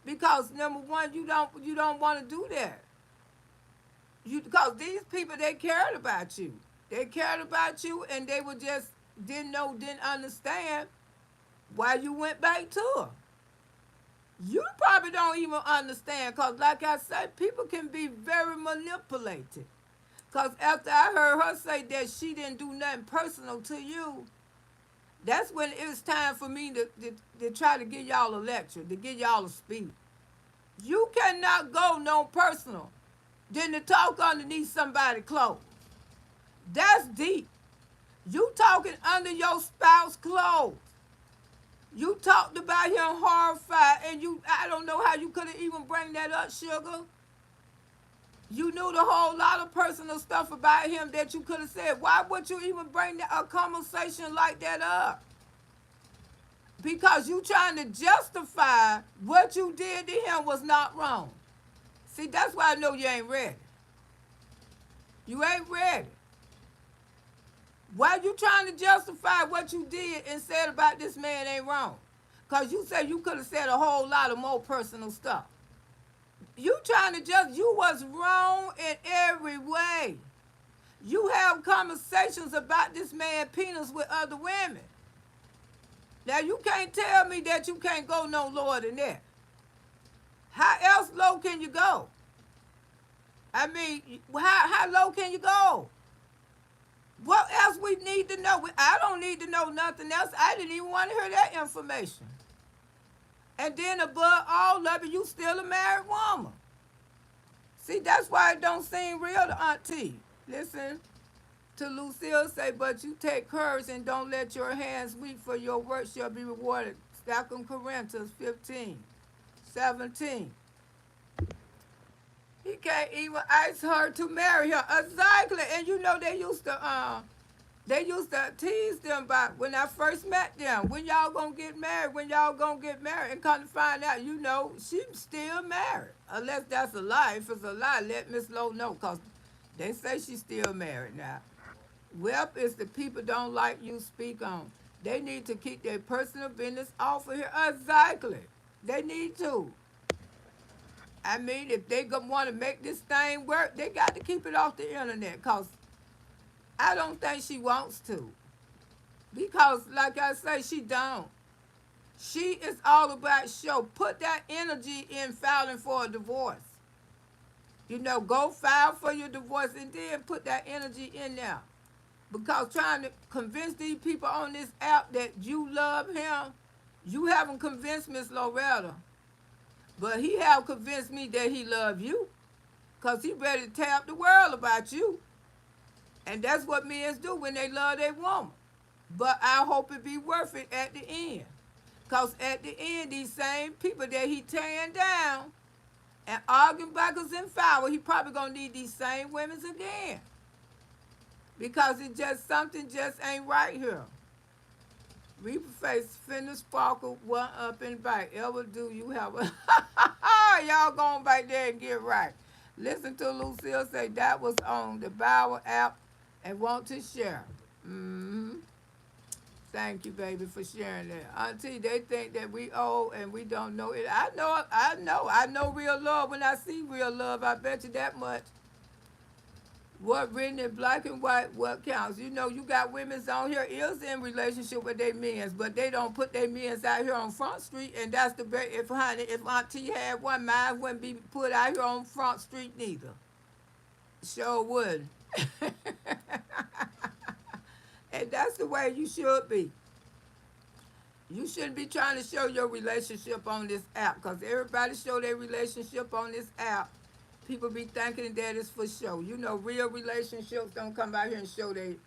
Because number one, you don't want to do that. Because these people, they cared about you. They cared about you, and they were just didn't understand why you went back to her. You probably don't even understand, because like I said, people can be very manipulated. Because after I heard her say that she didn't do nothing personal to you, that's when it was time for me to try to give y'all a lecture, to give y'all a speech. You cannot go no personal than to talk underneath somebody's clothes. That's deep. You talking under your spouse's clothes. You talked about him horrified, and I don't know how you could have even bring that up, sugar. You knew the whole lot of personal stuff about him that you could have said. Why would you even bring a conversation like that up? Because you trying to justify what you did to him was not wrong. See, that's why I know you ain't ready. You ain't ready. Why you trying to justify what you did and said about this man ain't wrong? Because you said you could have said a whole lot of more personal stuff. You trying to you was wrong in every way. You have conversations about this man penis with other women. Now you can't tell me that you can't go no lower than that. How else low can you go? I mean, how low can you go? What else we need to know? I don't need to know nothing else. I didn't even want to hear that information. And then above all of it, you still a married woman. See, that's why it don't seem real to Auntie. Listen to Lucille say, but you take courage and don't let your hands weak, for your work shall be rewarded. 2 Corinthians 15:17. He can't even ask her to marry her. Exactly. And you know they used to tease them about when I first met them. When y'all gonna get married? When y'all gonna get married? And come to find out, she's still married. Unless that's a lie. If it's a lie, let Miss Lowe know, because they say she's still married now. Well, it's the people don't like you speak on. They need to keep their personal business off of here. Exactly. They need to. I mean, if they want to make this thing work, they got to keep it off the internet, because I don't think she wants to. Because, like I say, she don't. She is all about show. Put that energy in filing for a divorce. Go file for your divorce and then put that energy in there. Because trying to convince these people on this app that you love him, you haven't convinced Miss Loretta. But he have convinced me that he love you. Because he ready to tell the world about you. And that's what men do when they love their woman. But I hope it be worth it at the end. Because at the end, these same people that he tearing down and arguing backwards and forwards, he probably going to need these same women again. Because something just ain't right here. Reaper face, finish sparkle, one up and back. Ever do you have a... Y'all going back there and get right. Listen to Lucille say that was on the Bauer app and want to share. Mm-hmm. Thank you, baby, for sharing that. Auntie, they think that we old and we don't know it. I know real love when I see real love. I bet you that much. What written in black and white, what counts? You got women's on here is in relationship with their men's, but they don't put their men's out here on Front Street, and that's the best. If Auntie had one, mine wouldn't be put out here on Front Street neither. Sure would. And that's the way you should be. You shouldn't be trying to show your relationship on this app, because everybody show their relationship on this app. People be thinking that it's for show. Real relationships don't come out here and show they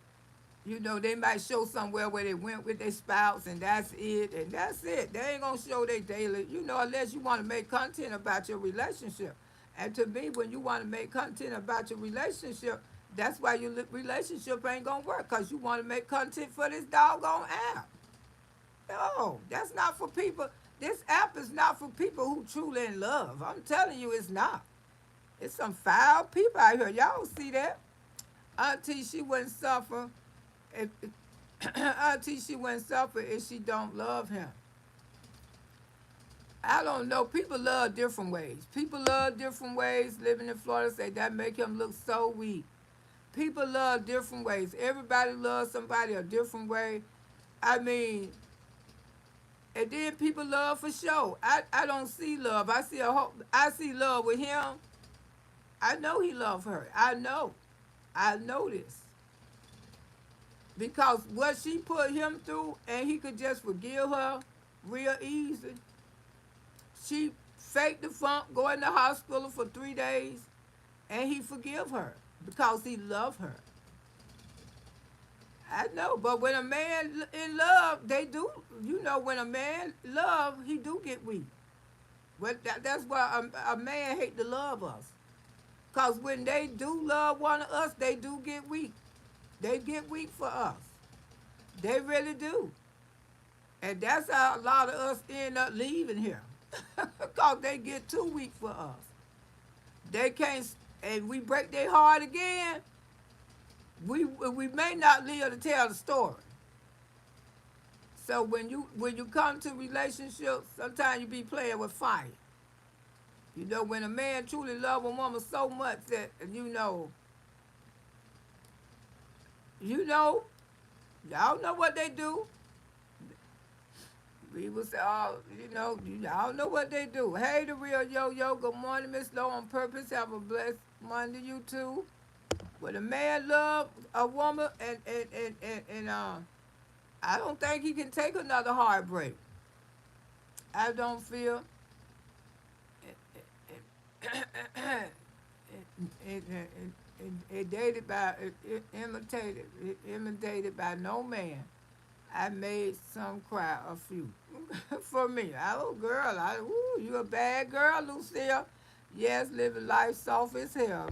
might show somewhere where they went with their spouse and that's it. They ain't going to show their daily, unless you want to make content about your relationship. And to me, when you want to make content about your relationship, that's why your relationship ain't going to work, because you want to make content for this doggone app. No, that's not for people. This app is not for people who truly in love. I'm telling you, it's not. It's some foul people out here. Y'all see that? Auntie, she wouldn't suffer Auntie, she wouldn't suffer if she don't love him. I don't know. People love different ways. People love different ways. Living in Florida say that make him look so weak. People love different ways. Everybody loves somebody a different way. I mean, and then people love for show. I don't see love. I see love with him. I know he loved her. I know this. Because what she put him through, and he could just forgive her real easy. She faked the funk, go in the hospital for 3 days, and he forgive her because he loved her. I know, but when a man in love, they do, when a man love, he do get weak. That's why a man hate to love us. Because when they do love one of us, they do get weak. They get weak for us. They really do. And that's how a lot of us end up leaving here. Because they get too weak for us. They can't, and we break their heart again, we may not live to tell the story. So when you come to relationships, sometimes you be playing with fire. You know, when a man truly love a woman so much that you know, y'all know what they do. We will say, oh, y'all know what they do. Hey, the real yo-yo. Good morning, Miss Low on purpose. Have a blessed Monday, you too. When a man love a woman and I don't think he can take another heartbreak. I don't feel it, it, it dated by imitated by no man. I made some cry a few. For me, oh girl, you a bad girl, Lucille. Yes, living life soft as hell.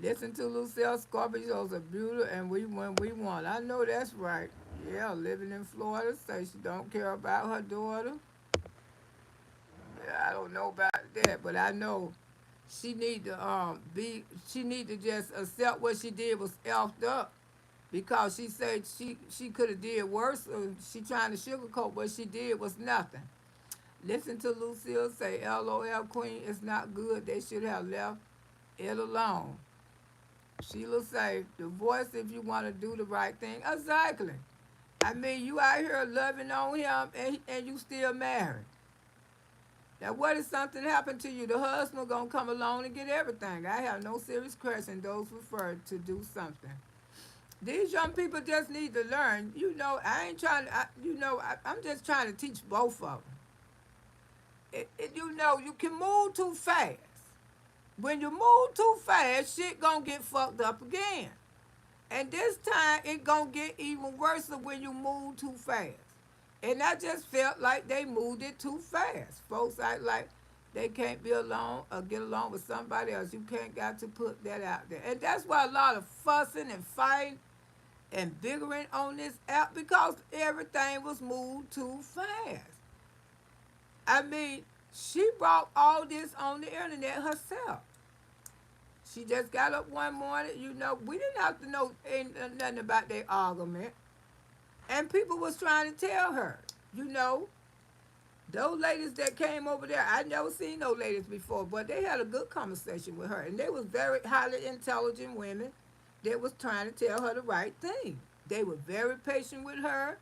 Listen to Lucille. Scorpios are beautiful, and we when we want. I know that's right. Yeah, living in Florida, say she don't care about her daughter. Yeah, I don't know about that, but I know she need to be. She need to just accept what she did was effed up because she said she could have did worse. She trying to sugarcoat what she did was nothing. Listen to Lucille say, "LOL, Queen, it's not good. They should have left it alone." Sheila say, "Divorce if you want to do the right thing." Exactly. I mean, you out here loving on him and you still married. Now, what if something happened to you? The husband gonna come along and get everything. I have no serious question. Those referred to do something. These young people just need to learn. I ain't trying to. I'm just trying to teach both of them. You can move too fast. When you move too fast, shit gonna get fucked up again. And this time, it gonna get even worse when you move too fast. And I just felt like they moved it too fast. Folks act like they can't be alone or get along with somebody else. You can't got to put that out there. And that's why a lot of fussing and fighting and bickering on this app because everything was moved too fast. I mean, she brought all this on the internet herself. She just got up one morning, we didn't have to know nothing about their argument. And people was trying to tell her, you know, those ladies that came over there, I never seen those ladies before, but they had a good conversation with her. And they was very highly intelligent women that was trying to tell her the right thing. They were very patient with her.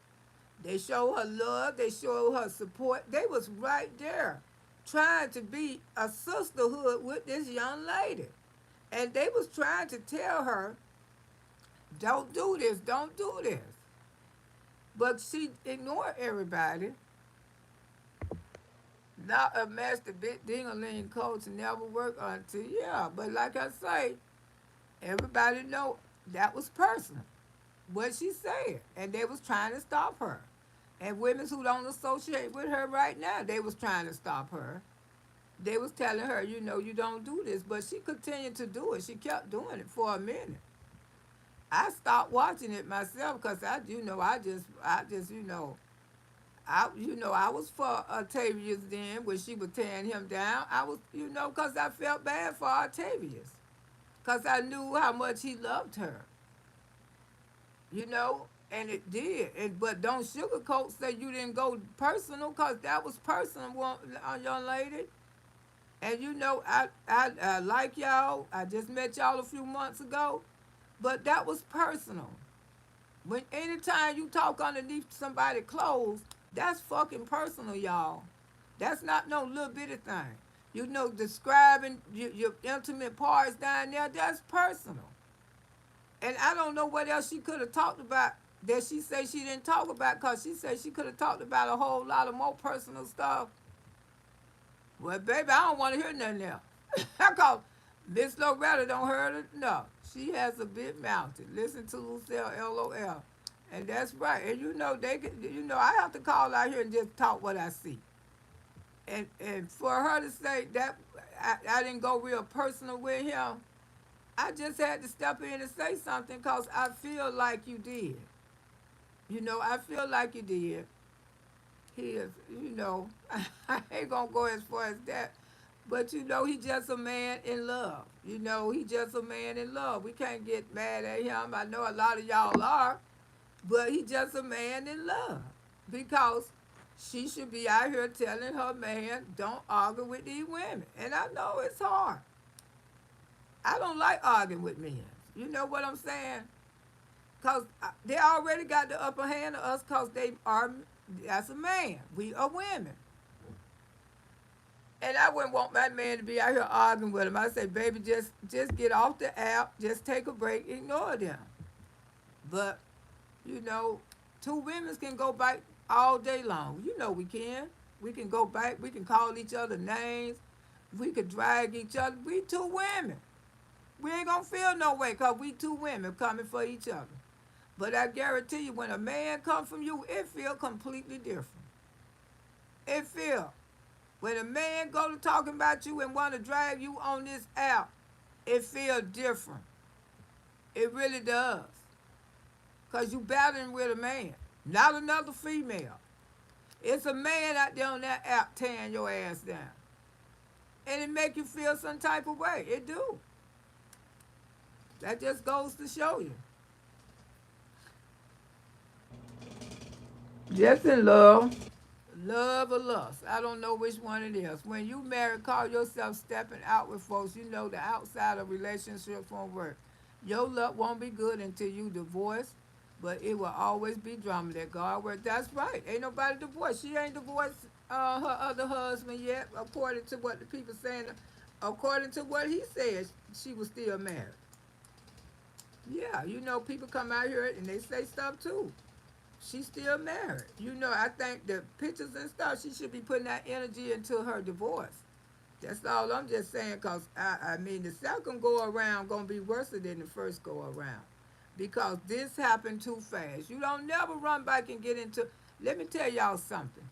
They showed her love. They showed her support. They was right there trying to be a sisterhood with this young lady. And they was trying to tell her, don't do this, don't do this. But she ignored everybody. Not a master bit ding-a-ling coach never work until, yeah. But like I say, everybody know that was personal, what she said. And they was trying to stop her. And women who don't associate with her right now, they was trying to stop her. They was telling her, you don't do this. But she continued to do it. She kept doing it for a minute. I stopped watching it myself because I was for Octavius then when she was tearing him down. I was, because I felt bad for Octavius because I knew how much he loved her, and it did. But don't sugarcoat say you didn't go personal because that was personal, young lady. And I like y'all. I just met y'all a few months ago, but that was personal. When anytime you talk underneath somebody's clothes, that's fucking personal, y'all. That's not no little bitty thing. Describing your intimate parts down there, that's personal. And I don't know what else she could have talked about that she said she didn't talk about because she said she could have talked about a whole lot of more personal stuff. Well, baby, I don't want to hear nothing else. Because Miss Loretta don't heard it enough. She has a bit mounted. Listen to Lucille, LOL. And that's right. And I have to call out here and just talk what I see. And for her to say that, I didn't go real personal with him. I just had to step in and say something because I feel like you did. I feel like you did. He is, I ain't gonna go as far as that. But he just a man in love. He just a man in love. We can't get mad at him. I know a lot of y'all are, but he just a man in love. Because she should be out here telling her man, don't argue with these women. And I know it's hard. I don't like arguing with men. You know what I'm saying? Because they already got the upper hand of us because they are, that's a man. We are women. And I wouldn't want my man to be out here arguing with him. I say, baby, just get off the app, just take a break, ignore them. But, you know, two women can go back all day long. We can. We can go back, we can call each other names, we could drag each other. We two women. We ain't gonna feel no way because we two women coming for each other. But I guarantee you, when a man come from you, it feel completely different. It feel. When a man go to talking about you and want to drag you on this app, it feel different. It really does. Because you battling with a man, not another female. It's a man out there on that app tearing your ass down. And it make you feel some type of way. It do. That just goes to show you. Just in love. Love or lust. I don't know which one it is. When you married, call yourself stepping out with folks. You know the outside of relationships won't work. Your luck won't be good until you divorce, but it will always be drama that God works. That's right. Ain't nobody divorced. She ain't divorced her other husband yet, according to what the people saying. According to what he said, she was still married. Yeah, people come out here and they say stuff too. She's still married. I think the pictures and stuff, she should be putting that energy into her divorce. That's all I'm just saying, because, I mean, the second go around going to be worse than the first go around. Because this happened too fast. You don't never run back and get into... Let me tell y'all something.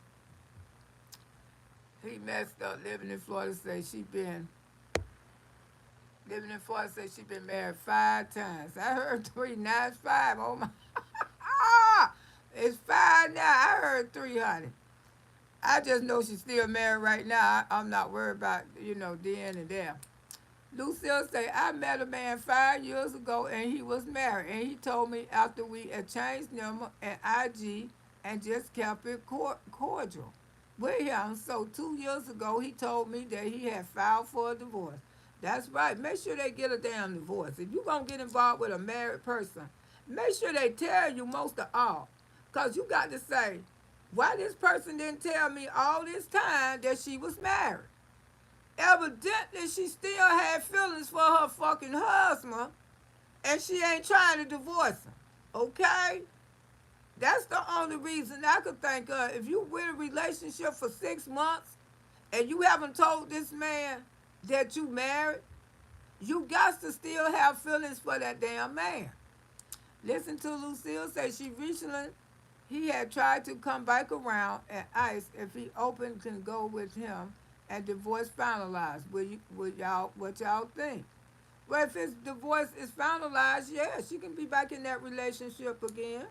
He messed up living in Florida, say she been... Living in Florida, say she been married 5 times. I heard 3, now it's 5. Oh, my... It's 5 now. I heard 3, honey. I just know she's still married right now. I'm not worried about, then and there. Lucille say, I met a man 5 years ago and he was married. And he told me after we exchanged number and IG and just kept it cordial with him. So 2 years ago, he told me that he had filed for a divorce. That's right. Make sure they get a damn divorce. If you're going to get involved with a married person, make sure they tell you most of all. Because you got to say, why this person didn't tell me all this time that she was married? Evidently, she still had feelings for her fucking husband, and she ain't trying to divorce him. Okay? That's the only reason I could think of. If you with a relationship for 6 months, and you haven't told this man that you married, you got to still have feelings for that damn man. Listen to Lucille say she recently... He had tried to come back around and asked if he open can go with him and divorce finalized. Would y'all, what y'all think? Well, if his divorce is finalized, yeah, she can be back in that relationship again.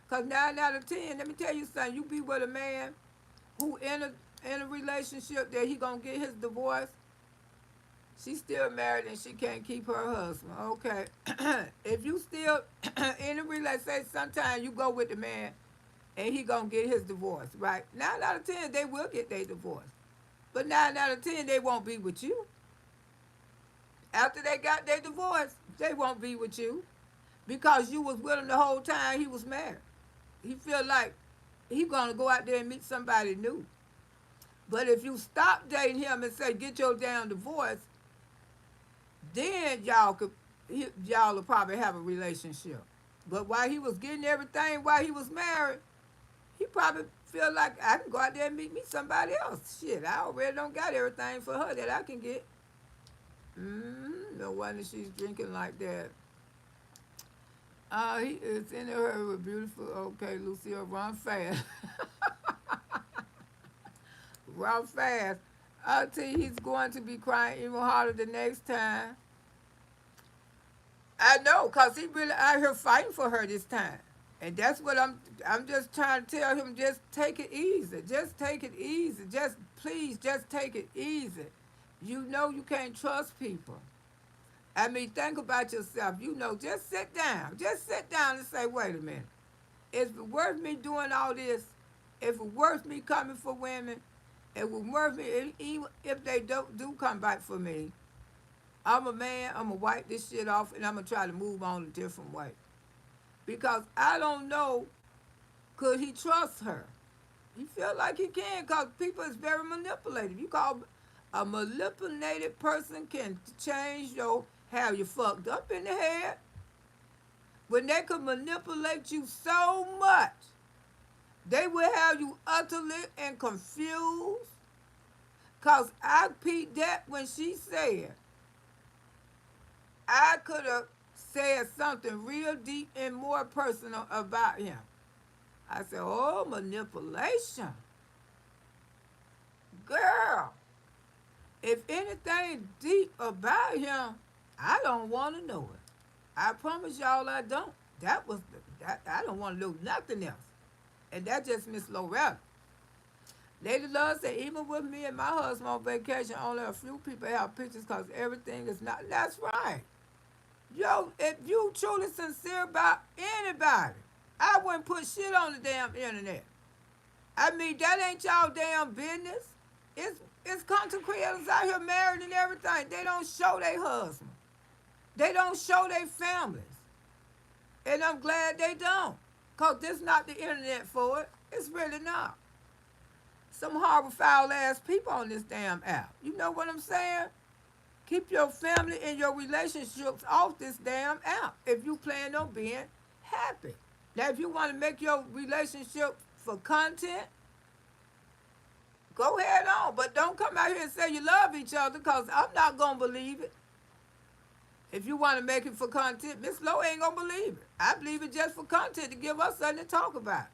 Because 9 out of 10, let me tell you something, you be with a man who in a relationship that he gonna get his divorce, she's still married and she can't keep her husband. Okay. If you still in a relationship, say sometime you go with the man and he gonna get his divorce, right? 9 out of 10, they will get their divorce. But 9 out of 10, they won't be with you. After they got their divorce, they won't be with you because you was with him the whole time he was married. He feel like he gonna go out there and meet somebody new. But if you stop dating him and say, get your damn divorce, then y'all will probably have a relationship. But while he was getting everything while he was married, he probably feel like I can go out there and meet me somebody else. Shit, I already don't got everything for her that I can get. No wonder she's drinking like that. He is in her with beautiful. Okay, Lucille, run fast. Run fast. I'll tell you, he's going to be crying even harder the next time. I know, cause he really out here fighting for her this time, and that's what I'm just trying to tell him. Just take it easy. Just take it easy. Just please, just take it easy. You know you can't trust people. I mean, think about yourself. You know, just sit down. Just sit down and say, wait a minute. Is it worth me doing all this? If it worth me coming for women, it would worth me even if they don't do come back for me. I'm a man. I'm gonna wipe this shit off, and I'm gonna try to move on a different way because I don't know. Could he trust her? He feel like he can because people is very manipulative. You call a manipulated person can change your have you fucked up in the head when they could manipulate you so much. They will have you utterly and confused. Cause I peeped that when she said I could have said something real deep and more personal about him. I said, oh, manipulation. Girl, if anything deep about him, I don't want to know it. I promise y'all I don't. That was that I don't want to know nothing else. And that's just Miss Loretta. Lady Love said, even with me and my husband on vacation, only a few people have pictures because everything is not. That's right. Yo, if you truly sincere about anybody, I wouldn't put shit on the damn internet. I mean, that ain't y'all damn business. It's content creators out here married and everything. They don't show their husband. They don't show their families. And I'm glad they don't. Because this not the internet for it. It's really not. Some horrible foul ass people on this damn app. You know what I'm saying? Keep your family and your relationships off this damn app if you plan on being happy. Now, if you want to make your relationship for content, go ahead on. But don't come out here and say you love each other because I'm not going to believe it. If you want to make it for content, Miss Lowe ain't going to believe it. I believe it just for content to give us something to talk about.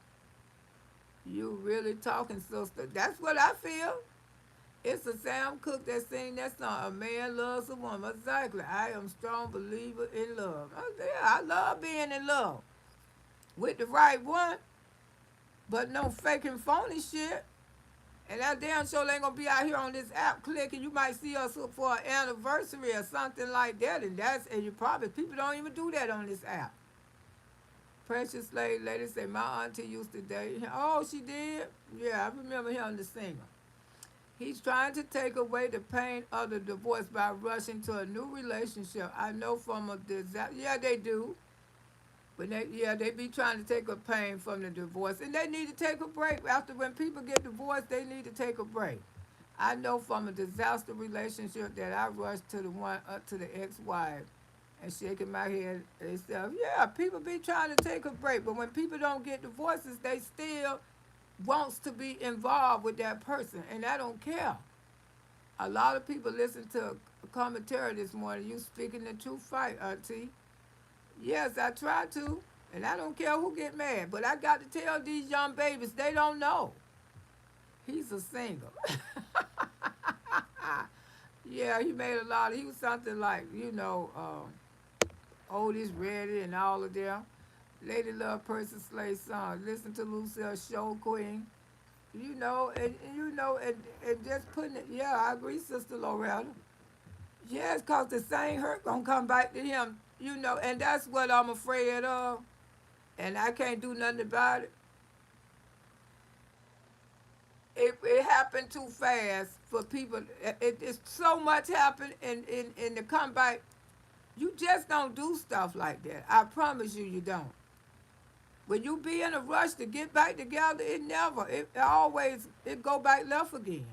You really talking, sister. That's what I feel. It's a Sam Cooke that sing that song, A Man Loves a Woman. Exactly. I am a strong believer in love. Yeah, I love being in love. With the right one, but no faking phony shit. And that damn show ain't gonna be out here on this app clicking. You might see us for an anniversary or something like that, and you probably people don't even do that on this app. Precious lady say my auntie used to date him. Oh, she did? Yeah, I remember him, the singer. He's trying to take away the pain of the divorce by rushing to a new relationship. I know from a disaster. Yeah, they do. But they be trying to take a pain from the divorce. And they need to take a break. After when people get divorced, they need to take a break. I know from a disaster relationship that I rushed to the one up to the ex-wife and shaking my head and stuff. Yeah, people be trying to take a break. But when people don't get divorces, they still wants to be involved with that person. And I don't care. A lot of people listen to a commentary this morning. You speaking the true fight, Auntie. Yes, I try to, and I don't care who get mad, but I got to tell these young babies they don't know. He's a singer. Yeah, he made a lot. He was something like, Otis Reddy and all of them. Lady Love Percy Slay song. Listen to Lucille Show Queen. And just putting it, yeah, I agree, Sister Loretta. Yes, because the same hurt going to come back to him, and that's what I'm afraid of. And I can't do nothing about it. It happened too fast for people. It's so much happened in the comeback. You just don't do stuff like that. I promise you, you don't. When you be in a rush to get back together, it always, it go back left again.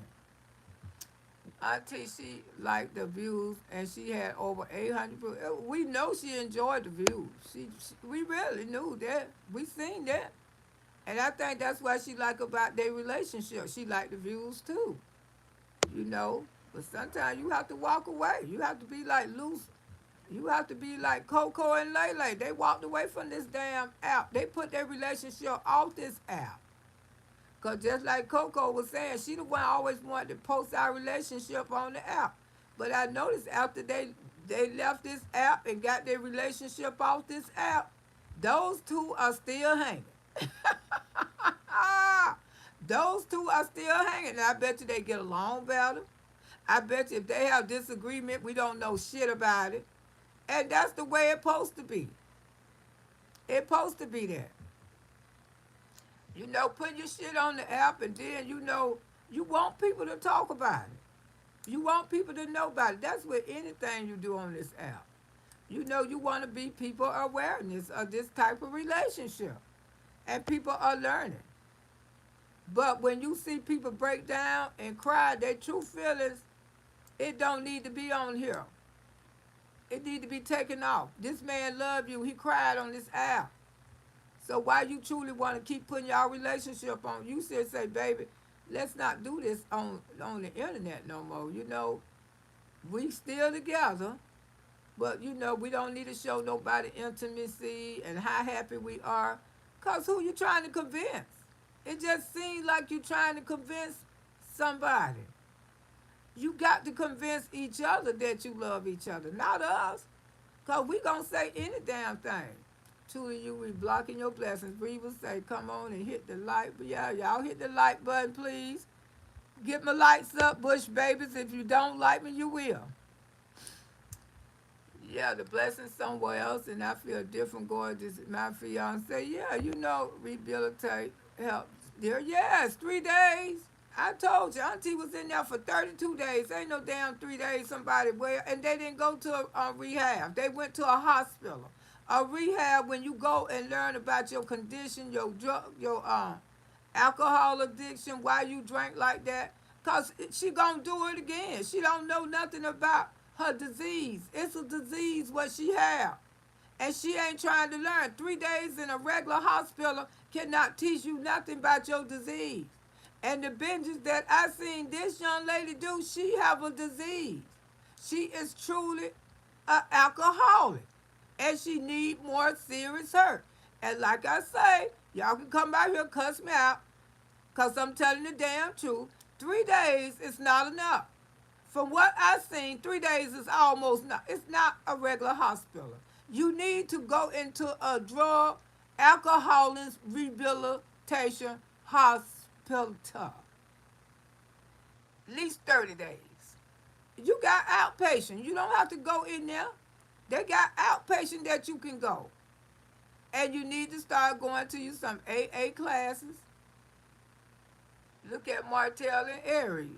Auntie, she liked the views, and she had over 800 views. We know she enjoyed the views. We really knew that. We seen that. And I think that's what she liked about their relationship. She liked the views too, you know. But sometimes you have to walk away. You have to be like loose. You have to be like Coco and Lele. They walked away from this damn app. They put their relationship off this app. Because just like Coco was saying, she the one always wanted to post our relationship on the app. But I noticed after they left this app and got their relationship off this app, those two are still hanging. Those two are still hanging. And I bet you they get along better. I bet you if they have disagreement, we don't know shit about it. And that's the way it's supposed to be. It's supposed to be that. Put your shit on the app and then, you want people to talk about it. You want people to know about it. That's with anything you do on this app. You want to be people awareness of this type of relationship. And people are learning. But when you see people break down and cry their true feelings, it don't need to be on here. It need to be taken off. This man loved you. He cried on this app. So why you truly want to keep putting y'all relationship on? You should say, baby, let's not do this on the internet no more. We still together, but we don't need to show nobody intimacy and how happy we are. Cause who you trying to convince? It just seems like you trying to convince somebody. You got to convince each other that you love each other, not us. Cause we gonna say any damn thing. Truly, you be blocking your blessings. We will say, come on and hit the like. But yeah, y'all hit the like button, please. Get my lights up, bush babies. If you don't like me, you will. Yeah, the blessing's somewhere else, and I feel different going to my fiance. Yeah, rehabilitate, help. There, yes, 3 days. I told you, Auntie was in there for 32 days. Ain't no damn 3 days somebody where, and they didn't go to a rehab. They went to a hospital. A rehab when you go and learn about your condition, your drug, your alcohol addiction, why you drank like that. Cause she gonna do it again. She don't know nothing about her disease. It's a disease what she have. And she ain't trying to learn. 3 days in a regular hospital cannot teach you nothing about your disease. And the binges that I seen this young lady do, she have a disease. She is truly an alcoholic. And she need more serious hurt. And like I say, y'all can come out here and cuss me out, because I'm telling the damn truth. 3 days is not enough. From what I've seen, 3 days is almost not. It's not a regular hospital. You need to go into a drug alcoholic rehabilitation hospital. At least 30 days. You got outpatient. You don't have to go in there. They got outpatient that you can go. And you need to start going to you some AA classes. Look at Martell and Erie.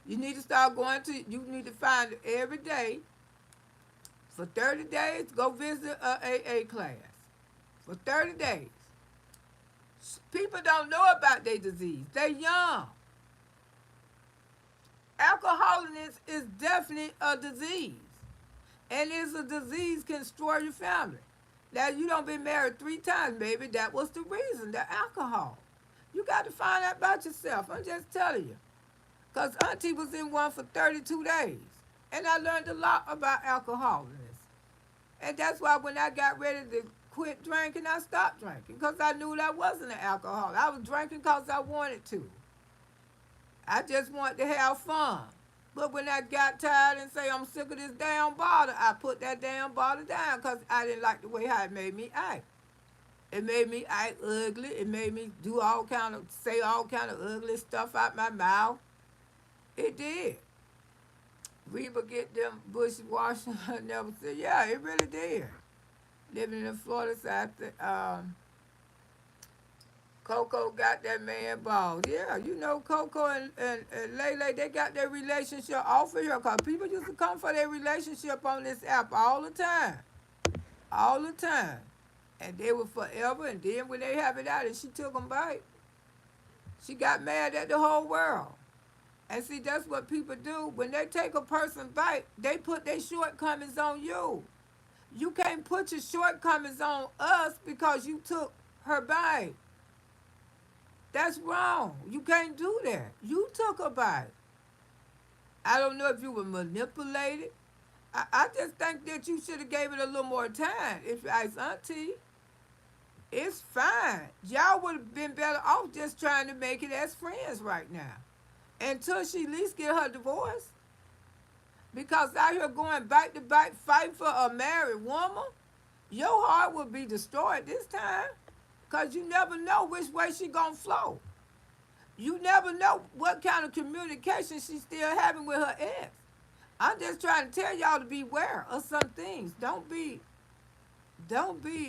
You need to start going to, you need to find every day for 30 days, go visit a AA class. For 30 days. People don't know about their disease. They're young. Alcoholism is definitely a disease. And it's a disease can destroy your family. Now, you don't been married 3 times, baby. That was the reason, the alcohol. You got to find out about yourself. I'm just telling you. Because Auntie was in one for 32 days. And I learned a lot about alcoholism. And that's why when I got ready to quit drinking, I stopped drinking. Because I knew that I wasn't an alcoholic. I was drinking because I wanted to. I just wanted to have fun. But when I got tired and say I'm sick of this damn bottle, I put that damn bottle down because I didn't like the way how it made me act. It made me act ugly. It made me say all kind of ugly stuff out my mouth. It did. Reba get them bushwashing. I never said, yeah, it really did. Living in Florida, so Coco got that man balls. Yeah, Coco and Lele, they got their relationship off of here because people used to come for their relationship on this app all the time. All the time. And they were forever, and then when they have it out and she took them back, she got mad at the whole world. And see, that's what people do. When they take a person back, they put their shortcomings on you. You can't put your shortcomings on us because you took her back. That's wrong. You can't do that. You took her back. I don't know if you were manipulated. I just think that you should have gave it a little more time. If you ask Auntie, It's fine. Y'all would have been better off just trying to make it as friends right now. Until she at least get her divorce. Because out here going back to back fighting for a married woman, your heart will be destroyed this time. Because you never know which way she gonna flow. You never know what kind of communication she's still having with her ex. I'm just trying to tell y'all to beware of some things. Don't be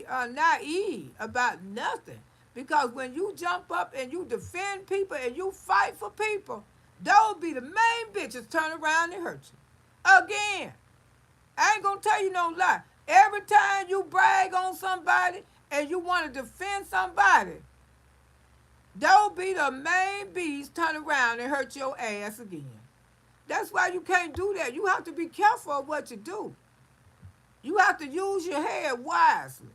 naive about nothing. Because when you jump up and you defend people and you fight for people, those be the main bitches turn around and hurt you. Again, I ain't gonna tell you no lie. Every time you brag on somebody and you want to defend somebody, they'll be the main bees turn around and hurt your ass again. That's why you can't do that. You have to be careful of what you do. You have to use your head wisely.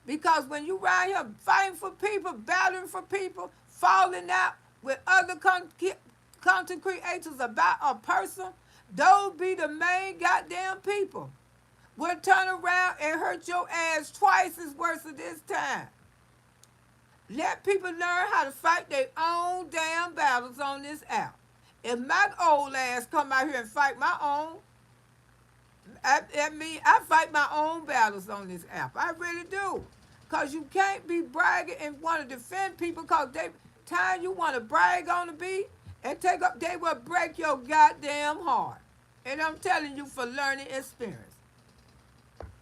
Because when you around here fighting for people, battling for people, falling out with other content creators about a person, those be the main goddamn people. Will turn around and hurt your ass twice as worse of this time. Let people learn how to fight their own damn battles on this app. If my old ass come out here and fight my own, I fight my own battles on this app. I really do. Because you can't be bragging and want to defend people because they time you want to brag on the beat and take up, they will break your goddamn heart. And I'm telling you for learning experience.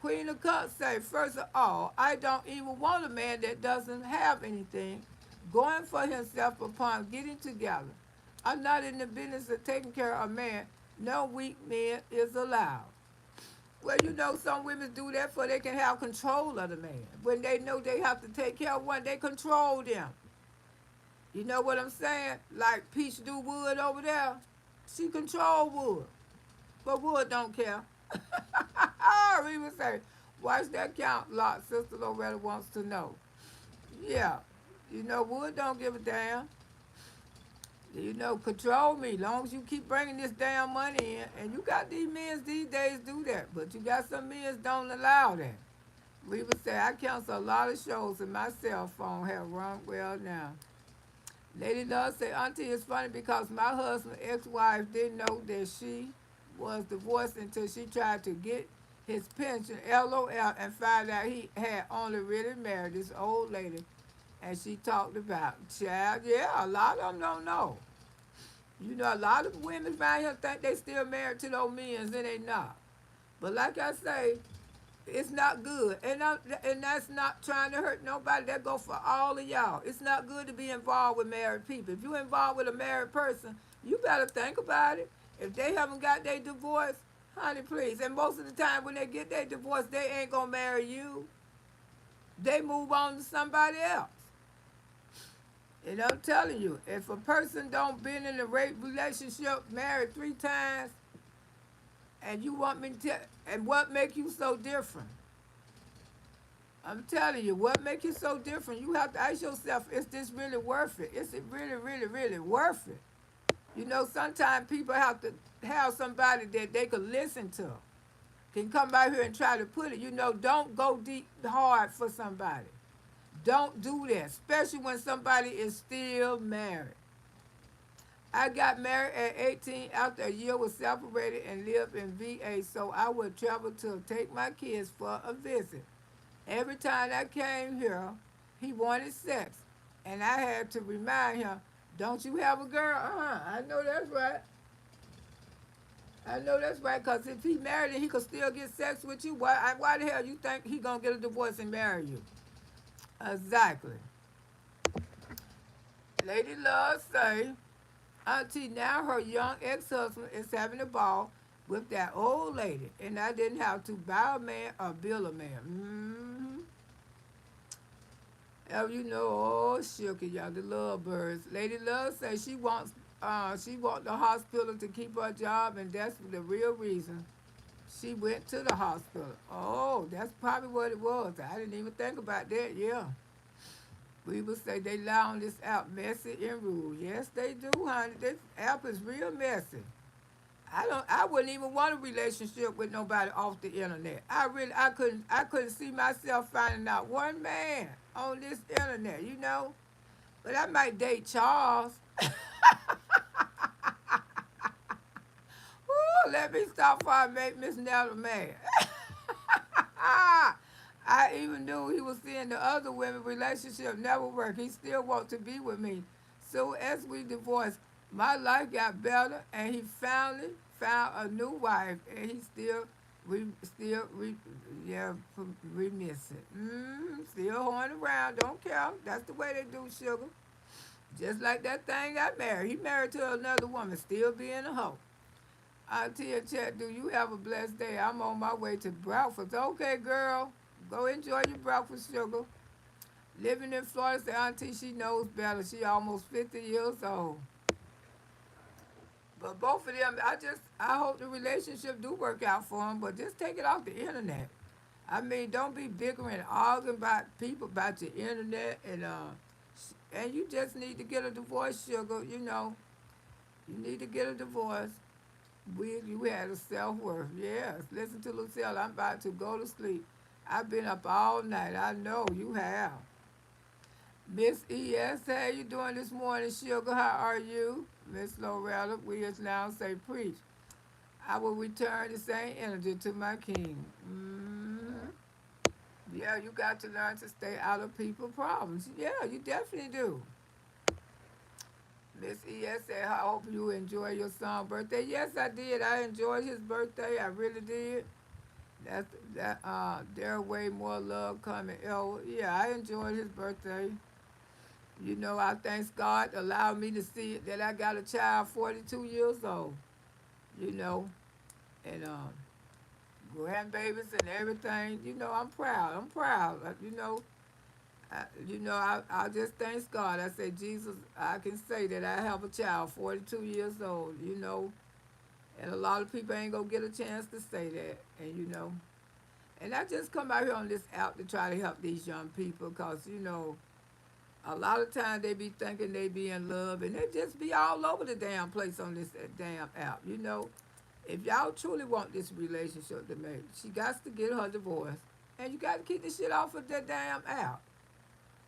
Queen of Cups say, first of all, I don't even want a man that doesn't have anything going for himself upon getting together. I'm not in the business of taking care of a man. No weak man is allowed. Well, you know, some women do that so they can have control of the man. When they know they have to take care of one, they control them. You know what I'm saying? Like Peach do Wood over there. She control Wood. But Wood don't care. We would say, watch that count lot. Sister Loretta wants to know. Yeah. You know, Wood don't give a damn. You know, control me. Long as you keep bringing this damn money in. And you got these men these days do that. But you got some men don't allow that. We would say, I cancel a lot of shows and my cell phone have run well now. Lady Love say, Auntie, it's funny because my husband's ex-wife didn't know that she was divorced until she tried to get his pension, LOL, and found out he had only really married this old lady. And she talked about, child, yeah, a lot of them don't know. You know, a lot of women around here think they still married to those men, and they not. But like I say, it's not good. And that's not trying to hurt nobody. That go for all of y'all. It's not good to be involved with married people. If you're involved with a married person, you better think about it. If they haven't got their divorce, honey, please. And most of the time when they get their divorce, they ain't going to marry you. They move on to somebody else. And I'm telling you, if a person don't been in a rape relationship, married 3 times, and you want me to tell, and what make you so different? I'm telling you, what make you so different? You have to ask yourself, is this really worth it? Is it really, really, really worth it? You know, sometimes people have to have somebody that they could listen to. Can come out here and try to put it. You know, don't go deep hard for somebody. Don't do that, especially when somebody is still married. I got married at 18 after a year was separated and lived in VA, so I would travel to take my kids for a visit. Every time I came here, he wanted sex, and I had to remind him, don't you have a girl? I know that's right. I know that's right, because if he married and he could still get sex with you, why the hell you think he going to get a divorce and marry you? Exactly. Lady Love say, Auntie, now her young ex-husband is having a ball with that old lady, and I didn't have to buy a man or bill a man. Oh, you know, oh, Shooky, y'all, the lovebirds. Lady Love say she want the hospital to keep her job, and that's the real reason she went to the hospital. Oh, that's probably what it was. I didn't even think about that, yeah. We would say they lie on this app messy and rude. Yes, they do, honey. This app is real messy. I wouldn't even want a relationship with nobody off the internet. I couldn't see myself finding out one man on this internet, But I might date Charles. Ooh, let me stop before I make Miss Nella mad. I even knew he was seeing the other women relationship never work. He still want to be with me. So as we divorced, my life got better, and he finally found a new wife, and he yeah, remiss it. Still hoeing around, don't care. That's the way they do, sugar. Just like that thing got married. He married to another woman, still being a hoe. I tell you, Chat, do you have a blessed day? I'm on my way to breakfast. Okay, girl, go enjoy your breakfast, sugar. Living in Florida, say auntie, she knows better. She almost 50 years old. But both of them, I hope the relationship do work out for them, but just take it off the internet. I mean, don't be bickering and arguing about people about your internet, and you just need to get a divorce, sugar. You need to get a divorce. You had a self worth. Yes. Listen to Lucille. I'm about to go to sleep. I've been up all night. I know you have. Miss E.S., how you doing this morning, sugar? How are you? Miss Loretta, we just now say preach. I will return the same energy to my king. Yeah, you got to learn to stay out of people's problems. Yeah, you definitely do. Miss E.S. said, I hope you enjoy your son's birthday. Yes, I did. I enjoyed his birthday. I really did. There way more love coming. Oh, yeah, I enjoyed his birthday. I thank God allowed me to see that I got a child 42 years old, you know, and grandbabies and everything. I'm proud. I'm proud. I just thank God. I say, Jesus, I can say that I have a child 42 years old, and a lot of people ain't going to get a chance to say that. And I just come out here on this app to try to help these young people because, a lot of times they be thinking they be in love and they just be all over the damn place on this damn app. If y'all truly want this relationship to make, she got to get her divorce, and you got to keep the shit off of that damn app.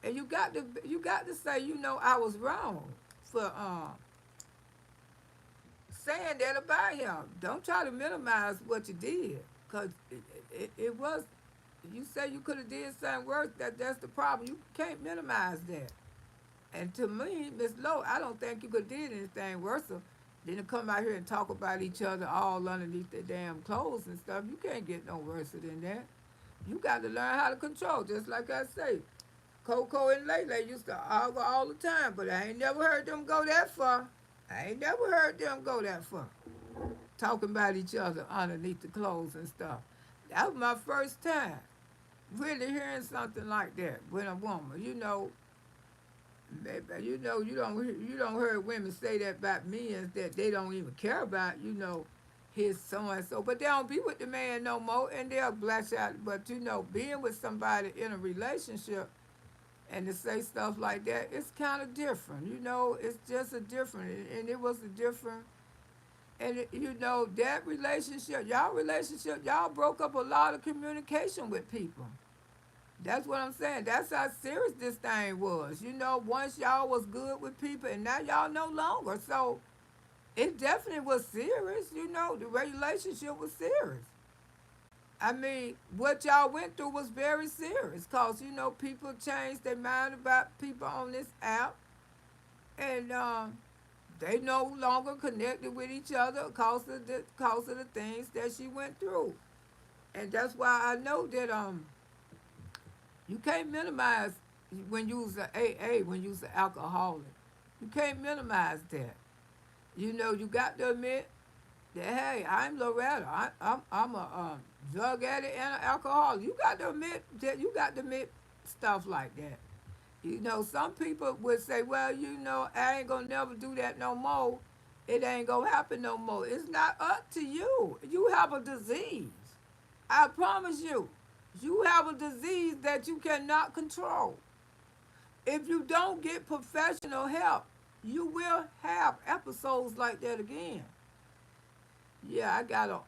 And you got to say, I was wrong for saying that about him. Don't try to minimize what you did, cause it was. You say you could have did something worse. That's the problem. You can't minimize that. And to me, Miss Lowe, I don't think you could did anything worse than to come out here and talk about each other all underneath their damn clothes and stuff. You can't get no worse than that. You got to learn how to control, just like I say. Coco and Lele used to argue all the time, but I ain't never heard them go that far. I ain't never heard them go that far. Talking about each other underneath the clothes and stuff. That was my first time really hearing something like that with a woman. Baby, you don't hear women say that about men that they don't even care about. His so and so, but they don't be with the man no more, and they'll blast out. But being with somebody in a relationship and to say stuff like that, it's kind of different. It's just a different, and it was a different. And that relationship, y'all broke up a lot of communication with people. That's what I'm saying. That's how serious this thing was. Once y'all was good with people, and now y'all no longer. So it definitely was serious. The relationship was serious. I mean, what y'all went through was very serious because, people changed their mind about people on this app, and they no longer connected with each other because of the things that she went through. And that's why I know that you can't minimize when you was a AA, when you was an alcoholic. You can't minimize that. You got to admit that, hey, I'm Loretta. I'm a drug addict and an alcoholic. You got to admit that. You got to admit stuff like that. Some people would say, well, I ain't gonna never do that no more. It ain't gonna happen no more. It's not up to you. You have a disease. I promise you. You have a disease that you cannot control. If you don't get professional help, you will have episodes like that again. Yeah, I got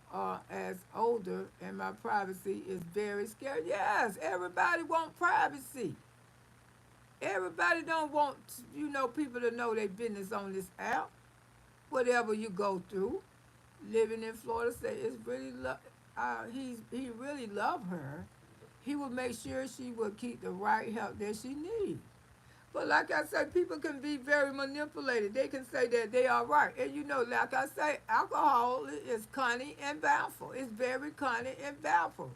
as older and my privacy is very scary. Yes, everybody want privacy. Everybody don't want, people to know their business on this app. Whatever you go through, living in Florida, say it's really he really love her. He would make sure she would keep the right help that she needs. But like I said, people can be very manipulated. They can say that they are right. And like I say, alcohol is cunning and bountiful. It's very cunning and bountiful.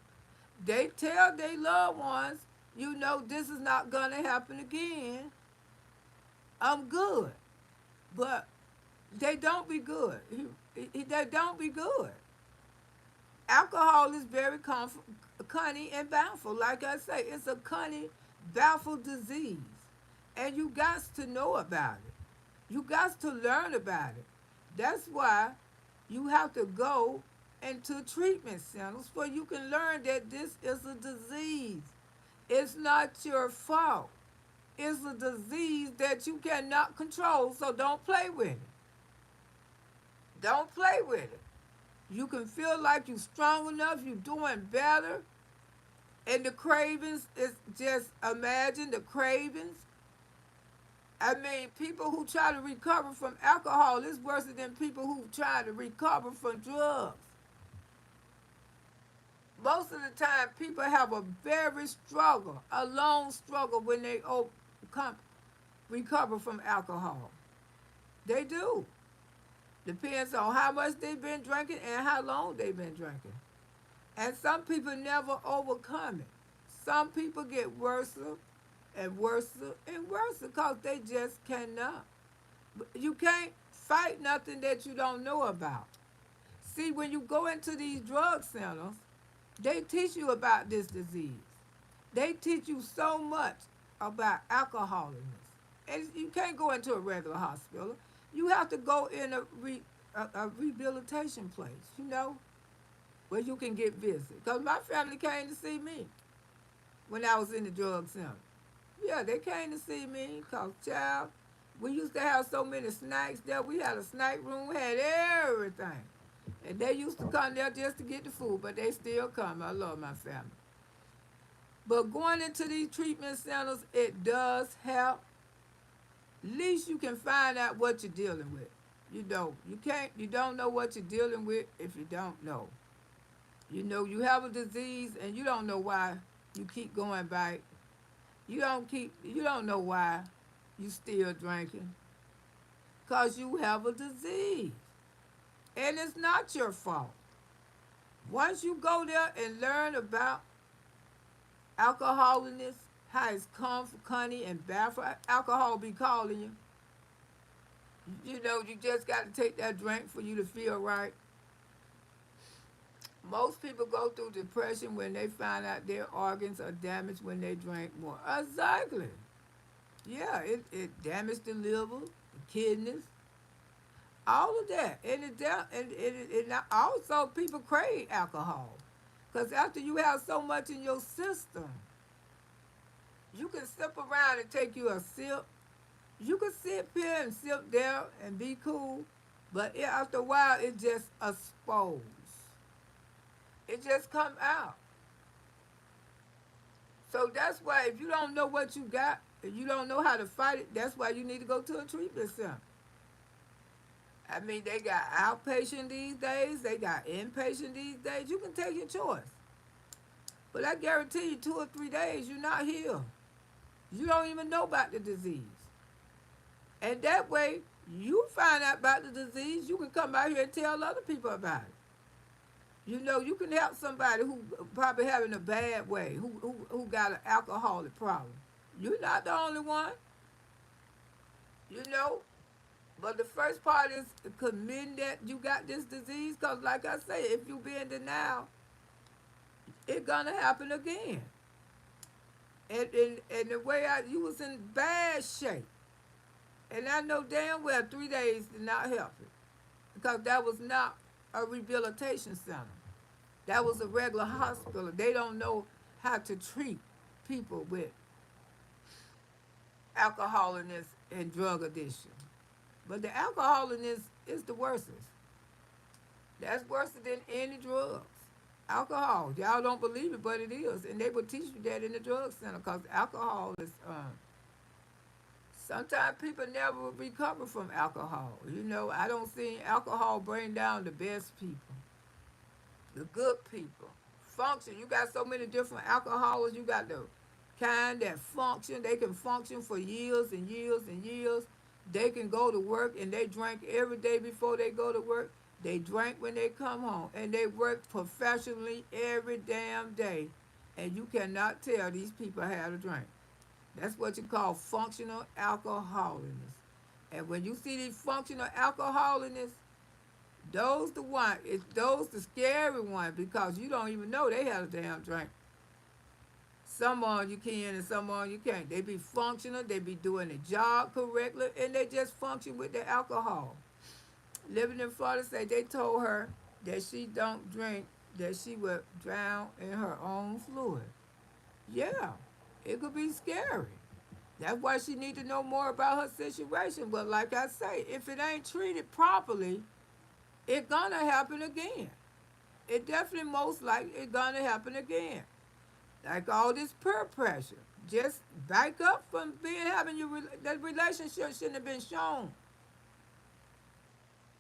They tell their loved ones, this is not gonna happen again. I'm good. But they don't be good. They don't be good. Alcohol is very cunning and bountiful. Like I say, it's a cunning, bountiful disease. And you got to know about it. You got to learn about it. That's why you have to go into treatment centers where you can learn that this is a disease. It's not your fault. It's a disease that you cannot control, so don't play with it. Don't play with it. You can feel like you're strong enough, you're doing better, and the cravings is just imagine the cravings. I mean, people who try to recover from alcohol is worse than people who try to recover from drugs. Most of the time, people have a very struggle, a long struggle when they come, recover from alcohol. They do. Depends on how much they've been drinking and how long they've been drinking. And some people never overcome it. Some people get worse and worse and worse because they just cannot. You can't fight nothing that you don't know about. See, when you go into these drug centers, they teach you about this disease. They teach you so much about alcoholism. And you can't go into a regular hospital. You have to go in a rehabilitation place, where you can get visited. Because my family came to see me when I was in the drug center. Yeah, they came to see me because, child, we used to have so many snacks there. We had a snack room, we had everything. And they used to come there just to get the food, but they still come. I love my family. But going into these treatment centers, it does help. At least you can find out what you're dealing with. You don't know what you're dealing with if you don't know. You have a disease and you don't know why you keep going back. You don't know why you still drinking. Because you have a disease. And it's not your fault. Once you go there and learn about alcoholism, how it's cunning and bad for alcohol be calling you. You just got to take that drink for you to feel right. Most people go through depression when they find out their organs are damaged when they drink more. Exactly. Yeah, it damaged the liver, the kidneys, all of that. And also people crave alcohol. Because after you have so much in your system, you can sip around and take you a sip. You can sit here and sip there and be cool, but after a while, it just exposes. It just come out. So that's why if you don't know what you got, if you don't know how to fight it, that's why you need to go to a treatment center. I mean, they got outpatient these days. They got inpatient these days. You can take your choice. But I guarantee you 2 or 3 days, you're not healed. You don't even know about the disease. And that way, you find out about the disease, you can come out here and tell other people about it. You can help somebody who probably having a bad way, who got an alcoholic problem. You're not the only one, you know. But the first part is admitting that you got this disease, because like I say, if you be in denial, it's gonna happen again. And the way you was in bad shape. And I know damn well 3 days did not help it. Because that was not a rehabilitation center. That was a regular hospital. They don't know how to treat people with alcoholism and drug addiction. But the alcoholism is the worst. That's worse than any drugs. Alcohol. Y'all don't believe it, but it is. And they will teach you that in the drug center because alcohol is Sometimes people never recover from alcohol. You know, I don't see alcohol bring down the best people, the good people. Function. You got so many different alcoholics. You got the kind that function. They can function for years and years and years. They can go to work and they drink every day before they go to work. They drink when they come home. And they work professionally every damn day. And you cannot tell these people how to drink. That's what you call functional alcoholism. And when you see these functional alcoholism, those the one, it's those the scary one because you don't even know they had a damn drink. Some on you can and some on you can't. They be functional, they be doing the job correctly, and they just function with the alcohol. Living in Florida say they told her that she don't drink, that she would drown in her own fluid. Yeah, it could be scary. That's why she need to know more about her situation. But like I say, if it ain't treated properly, it gonna happen again. It definitely most likely it gonna happen again. Like all this peer pressure. Just back up from being having your that relationship shouldn't have been shown.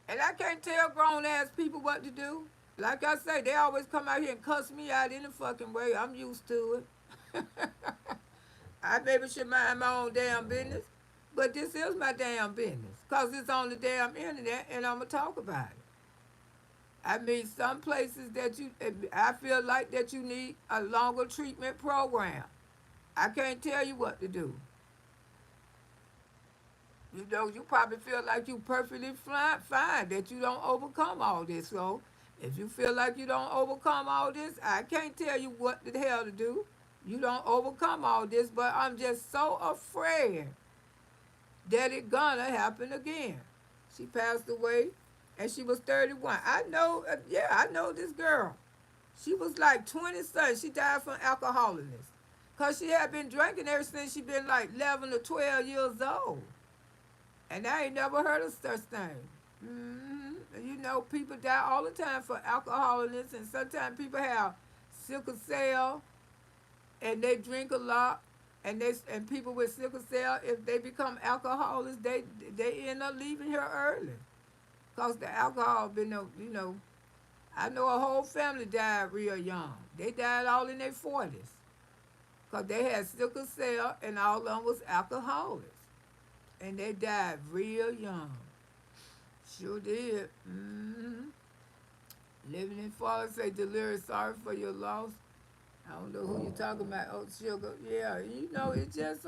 And I can't tell grown ass people what to do. Like I say, they always come out here and cuss me out in a fucking way. I'm used to it. I maybe should mind my own damn business. But this is my damn business. Because it's on the damn internet and I'm going to talk about it. I mean, some places that I feel like that you need a longer treatment program. I can't tell you what to do. You know, you probably feel like you perfectly fine, that you don't overcome all this. So, if you feel like you don't overcome all this, I can't tell you what the hell to do. You don't overcome all this, but I'm just so afraid that it gonna happen again. She passed away, and she was 31. I know, yeah, I know this girl. She was like 20 something. She died from alcoholism. Because she had been drinking ever since she been like 11 or 12 years old. And I ain't never heard of such thing. You know, people die all the time for alcoholism, and sometimes people have sickle cell, and they drink a lot, and people with sickle cell, if they become alcoholics, they end up leaving here early, cause the alcohol been . I know a whole family died real young. They died all in their 40s, cause they had sickle cell, and all of them was alcoholics, and they died real young. Sure did. Living in Florida say delirious, sorry for your loss. I don't know who you talking about. Oh, sugar. Yeah, it just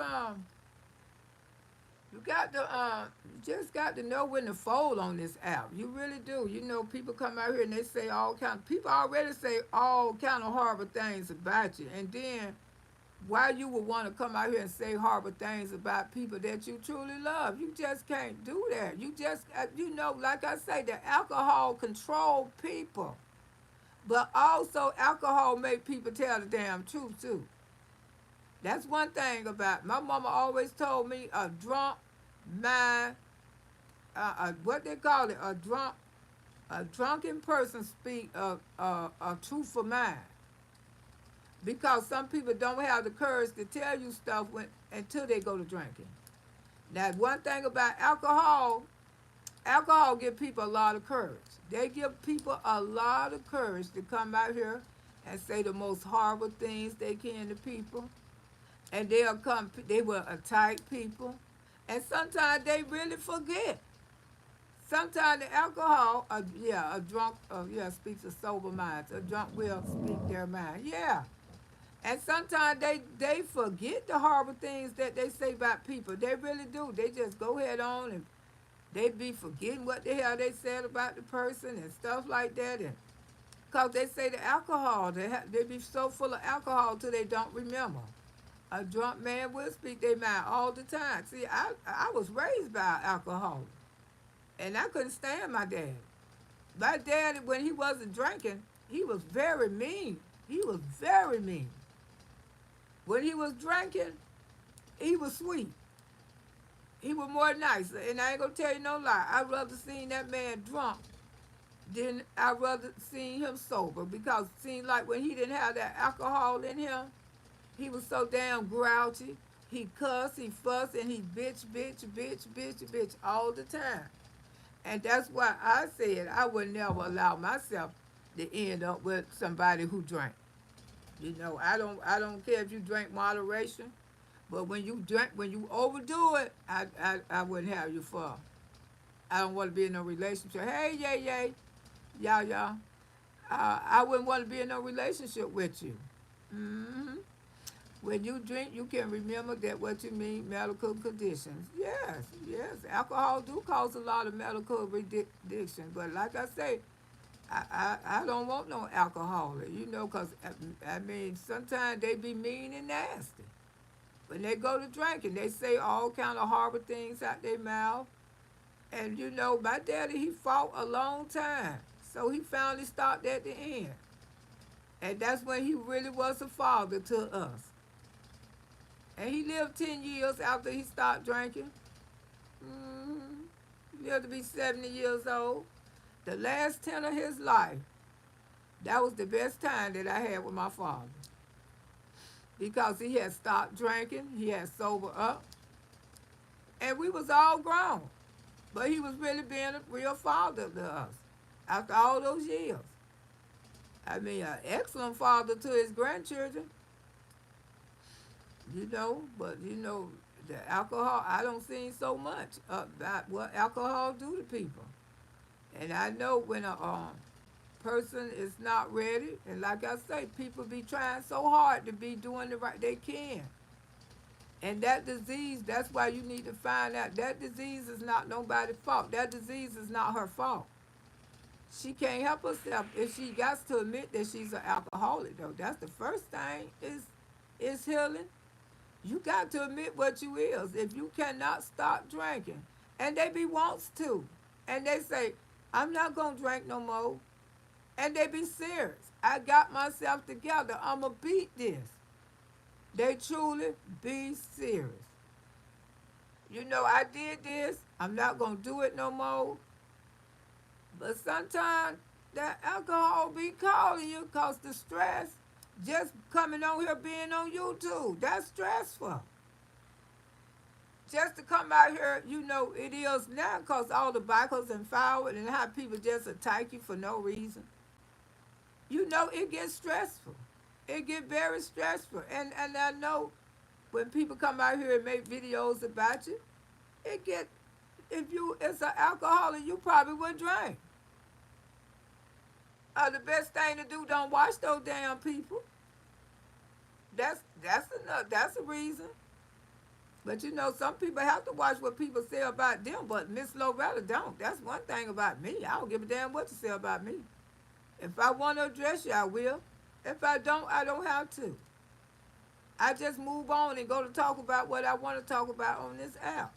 you got to you just got to know when to fold on this app. You really do. You know, people come out here and they say all kind. People already say all kind of horrible things about you, and then why you would want to come out here and say horrible things about people that you truly love? You just can't do that. You just, like I say, the alcohol control people. But also, alcohol make people tell the damn truth too. That's one thing about my mama always told me a drunk mind, what they call it, a drunken person speak a truthful mind. Because some people don't have the courage to tell you stuff until they go to drinking. Now, one thing about alcohol give people a lot of courage. They give people a lot of courage to come out here and say the most horrible things they can to people. And they will attack people. And sometimes they really forget. Sometimes the alcohol, a drunk, speaks a sober mind. A drunk will speak their mind. Yeah. And sometimes they forget the horrible things that they say about people. They really do. They just go head on and they be forgetting what the hell they said about the person and stuff like that. And because they say the alcohol, they be so full of alcohol till they don't remember. A drunk man will speak their mind all the time. See, I was raised by an alcoholic, and I couldn't stand my dad. My dad, when he wasn't drinking, he was very mean. He was very mean. When he was drinking, he was sweet. He was more nice. And I ain't gonna tell you no lie. I'd rather seen that man drunk than I'd rather seen him sober, because it seemed like when he didn't have that alcohol in him, he was so damn grouchy. He cuss, he fuss, and he bitch all the time. And that's why I said I would never allow myself to end up with somebody who drank. I don't care if you drink moderation, but when you overdo it, I wouldn't have you for. I don't want to be in no relationship. Hey, yay, y'all. I wouldn't want to be in no relationship with you. hmm When you drink, you can remember that what you mean medical conditions. Yes. Alcohol do cause a lot of medical addiction. But like I say, I don't want no alcoholic, because I mean, sometimes they be mean and nasty. When they go to drinking, they say all kind of horrible things out their mouth. And my daddy, he fought a long time. So he finally stopped at the end. And that's when he really was a father to us. And he lived 10 years after he stopped drinking. He lived to be 70 years old. The last 10 of his life, that was the best time that I had with my father. Because he had stopped drinking, he had sobered up, and we was all grown. But he was really being a real father to us after all those years. I mean, an excellent father to his grandchildren, but the alcohol, I don't see so much about what alcohol do to people. And I know when a person is not ready, and like I say, people be trying so hard to be doing the right, they can. And that disease, that's why you need to find out that disease is not nobody's fault. That disease is not her fault. She can't help herself if she got to admit that she's an alcoholic, though. That's the first thing is healing. You got to admit what you is. If you cannot stop drinking, and they be wants to, and they say, I'm not gonna drink no more, and they be serious. I got myself together. I'ma beat this. They truly be serious. I did this. I'm not gonna do it no more. But sometimes that alcohol be calling you because the stress, just coming on here being on YouTube, that's stressful. Just to come out here, it is now because all the bikers and forward and how people just attack you for no reason. It gets stressful. It get very stressful. And I know when people come out here and make videos about you, it get, if you it's an alcoholic, you probably would drink. The best thing to do, don't watch those damn people. That's enough. That's a reason. But some people have to watch what people say about them, but Miss Loretta don't. That's one thing about me. I don't give a damn what you say about me. If I want to address you, I will. If I don't have to. I just move on and go to talk about what I want to talk about on this app.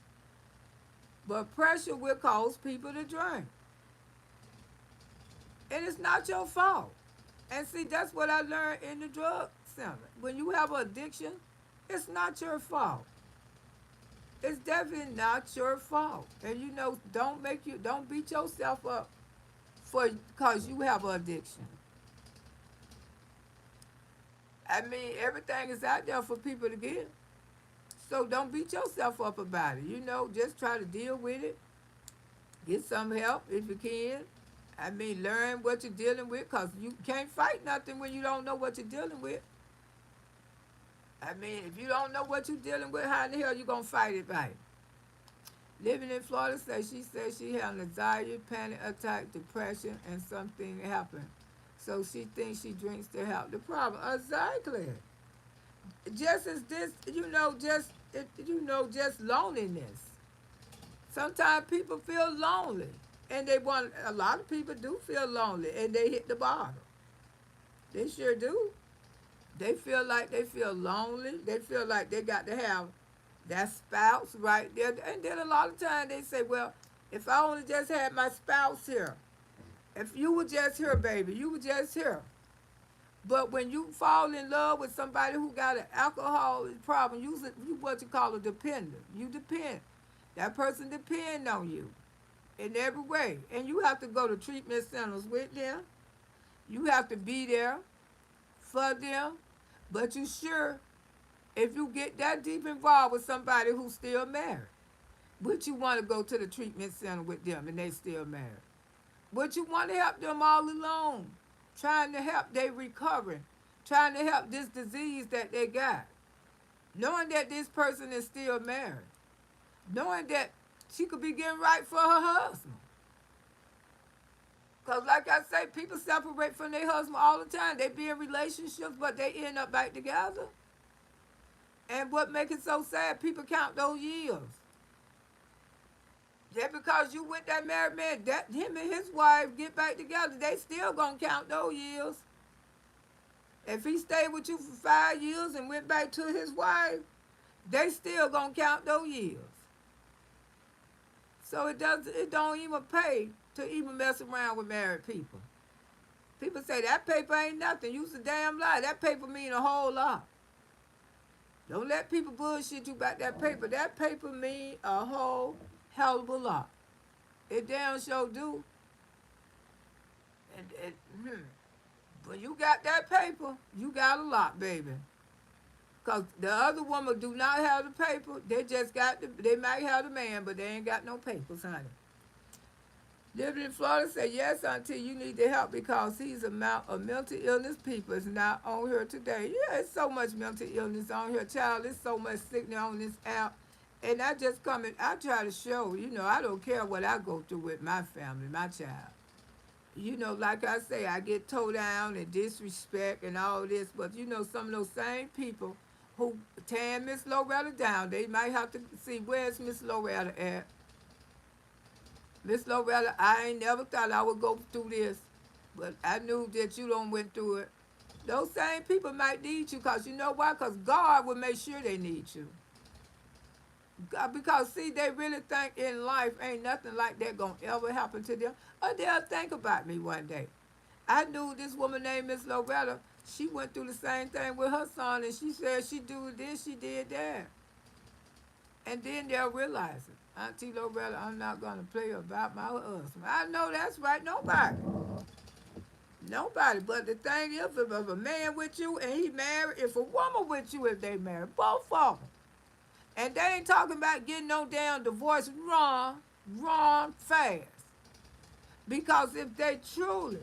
But pressure will cause people to drink. And it's not your fault. And see, that's what I learned in the drug center. When you have an addiction, it's not your fault. It's definitely not your fault. And don't beat yourself up for because you have an addiction. I mean, everything is out there for people to get. So don't beat yourself up about it. Just try to deal with it. Get some help if you can. I mean, learn what you're dealing with because you can't fight nothing when you don't know what you're dealing with. I mean, if you don't know what you're dealing with, how in the hell you going to fight it right? Living in Florida, she said she had an anxiety, panic attack, depression, and something happened. So she thinks she drinks to help the problem. Exactly. Just as this, just loneliness. Sometimes people feel lonely. And a lot of people do feel lonely and they hit the bottom. They sure do. They feel lonely. They feel like they got to have that spouse right there. And then a lot of times they say, well, if I only just had my spouse here, if you were just here, baby, you were just here. But when you fall in love with somebody who got an alcohol problem, you what you call a dependent. You depend. That person depend on you in every way. And you have to go to treatment centers with them. You have to be there for them. But you sure If you get that deep involved with somebody who's still married, would you want to go to the treatment center with them and they still married? Would you want to help them all alone, trying to help they recovering, trying to help this disease that they got, knowing that this person is still married, knowing that she could be getting right for her husband? Because like I say, people separate from their husband all the time. They be in relationships, but they end up back together. And what makes it so sad, people count those years. Just because you with that married man, that him and his wife get back together, they still gonna count those years. If he stayed with you for 5 years and went back to his wife, they still gonna count those years. So it don't even pay to even mess around with married people. People say that paper ain't nothing. You's a damn lie. That paper mean a whole lot. Don't let people bullshit you about that paper. That paper mean a whole hell of a lot. It damn sure do. And when you got that paper, you got a lot, baby. Because the other woman do not have the paper. They just got they might have the man, but they ain't got no papers, honey. Living in Florida said, yes, auntie, you need to help because he's amount of mental illness people is not on here today. Yeah, it's so much mental illness on here, child. There's so much sickness on this app. And I just come and I try to show, I don't care what I go through with my family, my child. Like I say, I get towed down and disrespect and all this, but some of those same people who tear Miss Loretta down, they might have to see where's Miss Loretta at. Miss Loretta, I ain't never thought I would go through this, but I knew that you don't went through it. Those same people might need you because you know why? Because God will make sure they need you. God, because, see, they really think in life ain't nothing like that going to ever happen to them. Or they'll think about me one day. I knew this woman named Miss Loretta. She went through the same thing with her son, and she said she do this, she did that. And then they'll realize it. Auntie Loretta, I'm not going to play about my husband. I know that's right. Nobody. Nobody. But the thing is, if a man with you and he married, if a woman with you, if they married, both of them. And they ain't talking about getting no damn divorce. Wrong, fast. Because if they truly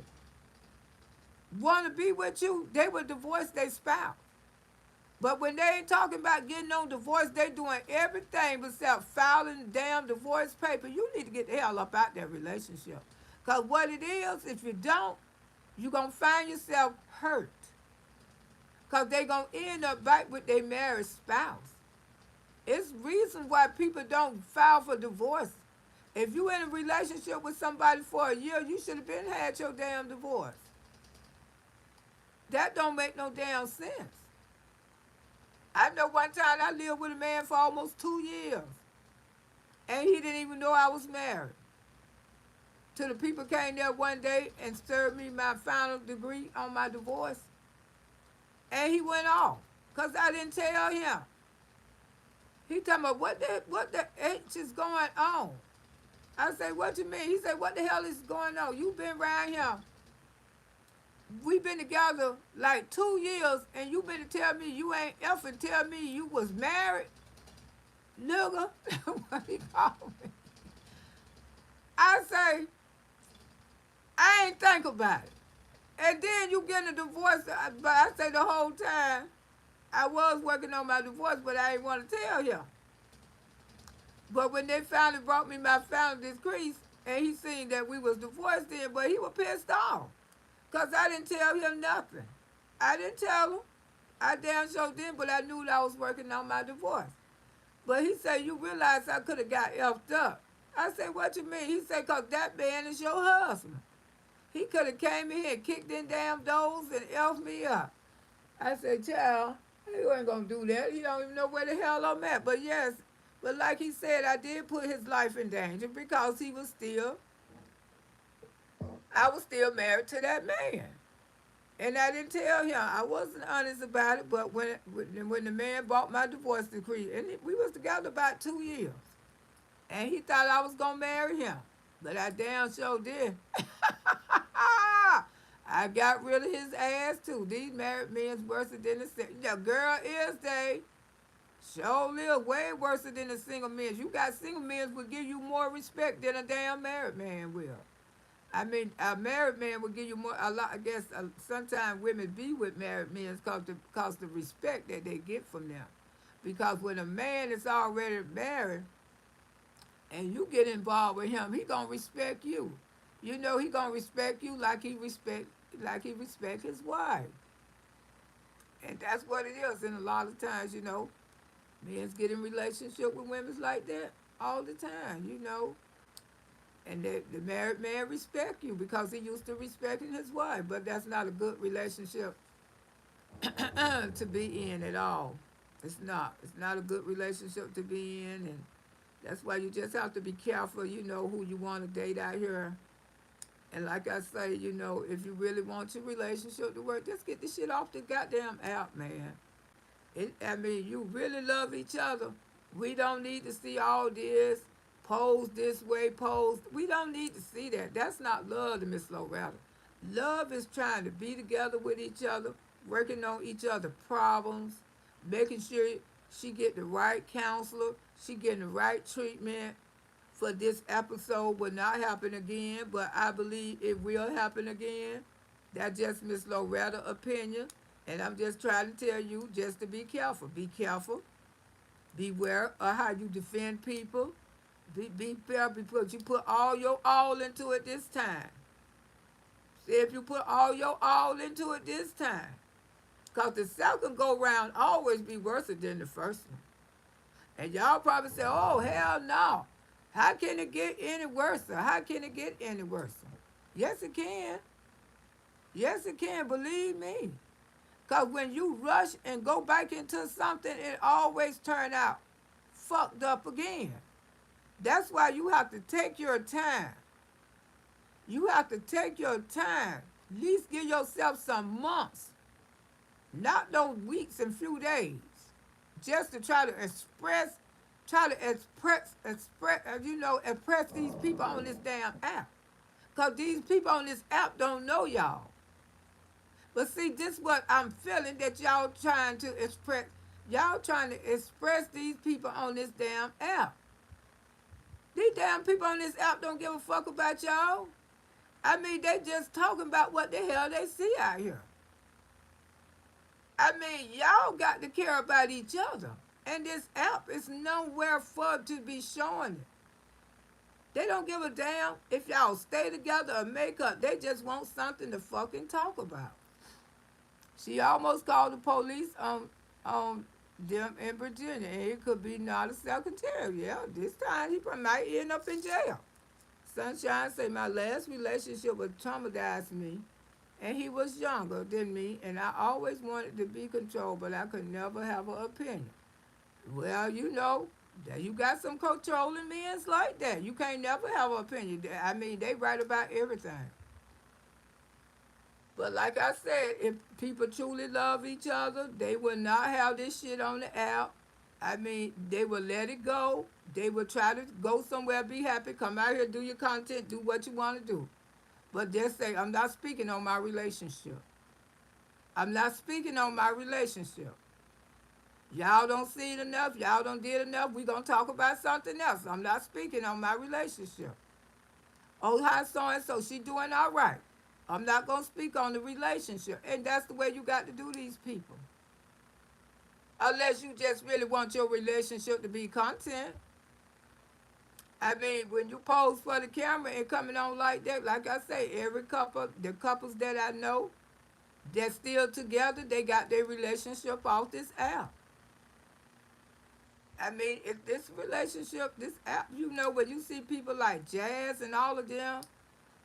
want to be with you, they would divorce their spouse. But when they ain't talking about getting no divorce, they doing everything except filing the damn divorce paper. You need to get the hell up out that relationship. Because what it is, if you don't, you're going to find yourself hurt. Because they're going to end up back with their married spouse. It's reason why people don't file for divorce. If you in a relationship with somebody for a year, you should have been had your damn divorce. That don't make no damn sense. I know one time I lived with a man for almost 2 years. And he didn't even know I was married. Till the people came there one day and served me my final degree on my divorce. And he went off. Because I didn't tell him. He talking about what the H is going on. I say, what you mean? He said, what the hell is going on? You been around here. We been together like 2 years, and you been to tell me you ain't effing tell me you was married? Nigga, what he call me? I say, I ain't think about it. And then you get a divorce, but I say the whole time, I was working on my divorce, but I didn't want to tell him. But when they finally brought me my final decree, and he seen that we was divorced then, but he was pissed off. Because I didn't tell him nothing. I didn't tell him. I damn sure didn't, but I knew that I was working on my divorce. But he said, you realize I could have got effed up. I said, what you mean? He said, because that man is your husband. He could have came in here and kicked in damn doors and effed me up. I said, child, you ain't going to do that. He don't even know where the hell I'm at. But yes, but like he said, I did put his life in danger because I was still married to that man. And I didn't tell him. I wasn't honest about it, but when the man bought my divorce decree, and we was together about 2 years, and he thought I was going to marry him. But I damn sure did. I got rid of his ass, too. These married men's worse than the girl is they. Sure live way worse than the single men. You got single men will give you more respect than a damn married man will. I mean, a married man will give you more. A lot, I guess. Sometimes women be with married men cause the respect that they get from them. Because when a man is already married and you get involved with him, he gonna respect you. You know, he gonna respect you like he respect his wife. And that's what it is. And a lot of times, men's get in relationship with women like that all the time. And the married man respect you because he used to respecting his wife. But that's not a good relationship to be in at all. It's not. It's not a good relationship to be in, and that's why you just have to be careful. You know who you want to date out here. And like I say, if you really want your relationship to work, just get this shit off the goddamn app, man. I mean, you really love each other. We don't need to see all this. Pose this way, pose. We don't need to see that. That's not love to Miss Loretta. Love is trying to be together with each other, working on each other's problems, making sure she get the right counselor, she getting the right treatment for this episode will not happen again, but I believe it will happen again. That's just Miss Loretta's opinion. And I'm just trying to tell you just to be careful. Be careful. Beware of how you defend people. Be fair because you put all your all into it this time. See if you put all your all into it this time. Because the second go round always be worse than the first one. And y'all probably say, oh, hell no. How can it get any worse? How can it get any worse? Yes, it can. Yes, it can. Believe me. Because when you rush and go back into something, it always turn out fucked up again. That's why you have to take your time. You have to take your time. At least give yourself some months, not those weeks and few days, just to try to impress these people on this damn app. Because these people on this app don't know y'all. But see, this is what I'm feeling that y'all trying to express. Y'all trying to express these people on this damn app. These damn people on this app don't give a fuck about y'all. I mean, they just talking about what the hell they see out here. I mean, y'all got to care about each other. And this app is nowhere for to be showing it. They don't give a damn if y'all stay together or make up. They just want something to fucking talk about. She almost called the police on them in Virginia. And it could be not a secretary. Yeah, this time he might end up in jail. Sunshine say my last relationship would traumatize me. And he was younger than me. And I always wanted to be controlled, but I could never have an opinion. Well, you got some controlling men like that. You can't never have an opinion. I mean, they right about everything. But like I said, if people truly love each other, they will not have this shit on the app. I mean, they will let it go. They will try to go somewhere, be happy, come out here, do your content, do what you want to do. But just say, I'm not speaking on my relationship. I'm not speaking on my relationship. Y'all don't see it enough. Y'all don't did enough. We going to talk about something else. I'm not speaking on my relationship. Oh, hi, so-and-so. She doing all right. I'm not going to speak on the relationship. And that's the way you got to do these people. Unless you just really want your relationship to be content. I mean, when you pose for the camera and coming on like that, like I say, every couple, the couples that I know, they're still together, they got their relationship off this app. I mean, if this relationship, this app, when you see people like Jazz and all of them,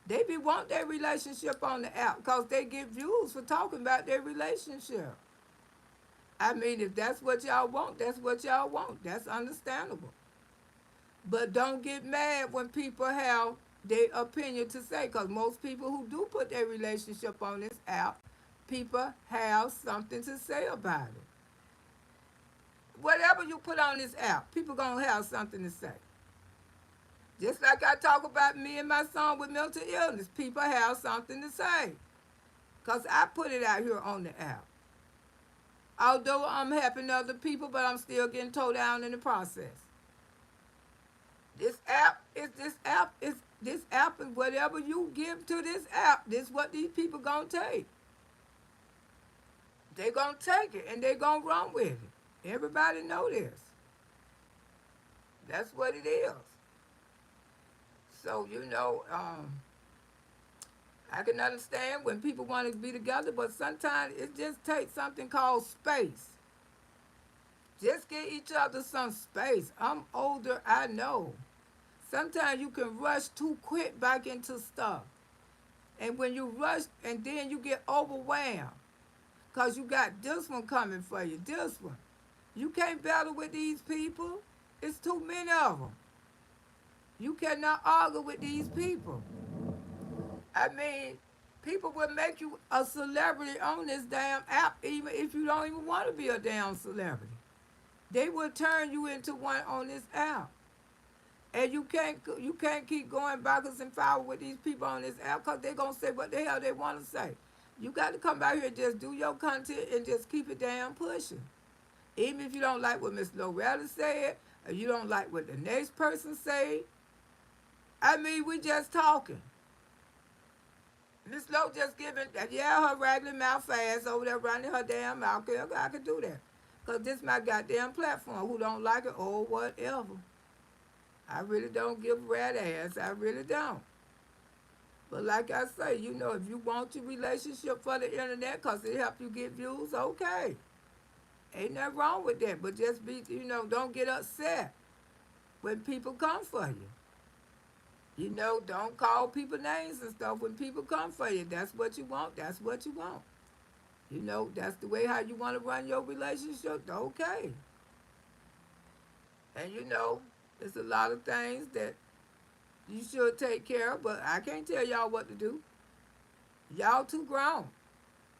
they be want their relationship on the app because they get views for talking about their relationship. I mean, if that's what y'all want, that's what y'all want. That's understandable. But don't get mad when people have their opinion to say, because most people who do put their relationship on this app, people have something to say about it. Whatever you put on this app, people gonna have something to say. Just like I talk about me and my son with mental illness, people have something to say. Because I put it out here on the app. Although I'm helping other people, but I'm still getting towed down in the process. This app is whatever you give to this app. This is what these people gonna take. They gonna take it and they gonna run with it. Everybody know this. That's what it is. So I can understand when people want to be together, but sometimes it just takes something called space. Just give each other some space. I'm older, I know. Sometimes you can rush too quick back into stuff. And when you rush and then you get overwhelmed because you got this one coming for you, this one. You can't battle with these people. It's too many of them. You cannot argue with these people. I mean, people will make you a celebrity on this damn app even if you don't even want to be a damn celebrity. They will turn you into one on this app. And you can't keep going backwards and forward with these people on this app because they're going to say what the hell they want to say. You got to come back here and just do your content and just keep it damn pushing. Even if you don't like what Miss Loretta said, or you don't like what the next person say, I mean, we just talking. Miss Lo just giving, yeah, her raggedy mouth fast over there running her damn mouth. Okay, I can do that. Because this my goddamn platform. Who don't like it, or whatever. I really don't give a rat ass. I really don't. But like I say, if you want your relationship for the internet because it help you get views, okay. Ain't nothing wrong with that. But just don't get upset when people come for you. Don't call people names and stuff when people come for you. That's what you want. That's what you want. That's the way how you want to run your relationship. Okay. And there's a lot of things that you should take care of, but I can't tell y'all what to do. Y'all too grown.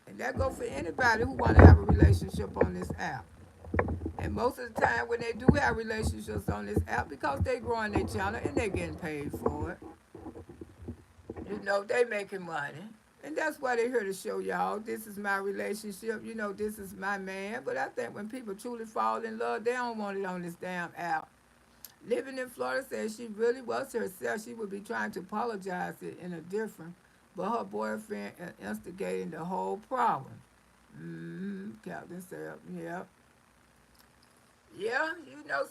And that go for anybody who want to have a relationship on this app. And most of the time when they do have relationships on this app, because they growing their channel and they getting paid for it. They making money. And that's why they here to show y'all this is my relationship. This is my man. But I think when people truly fall in love, they don't want it on this damn app. Living in Florida says she really was herself. She would be trying to apologize it in a different, but her boyfriend instigating the whole problem. Captain said, yeah. Yeah,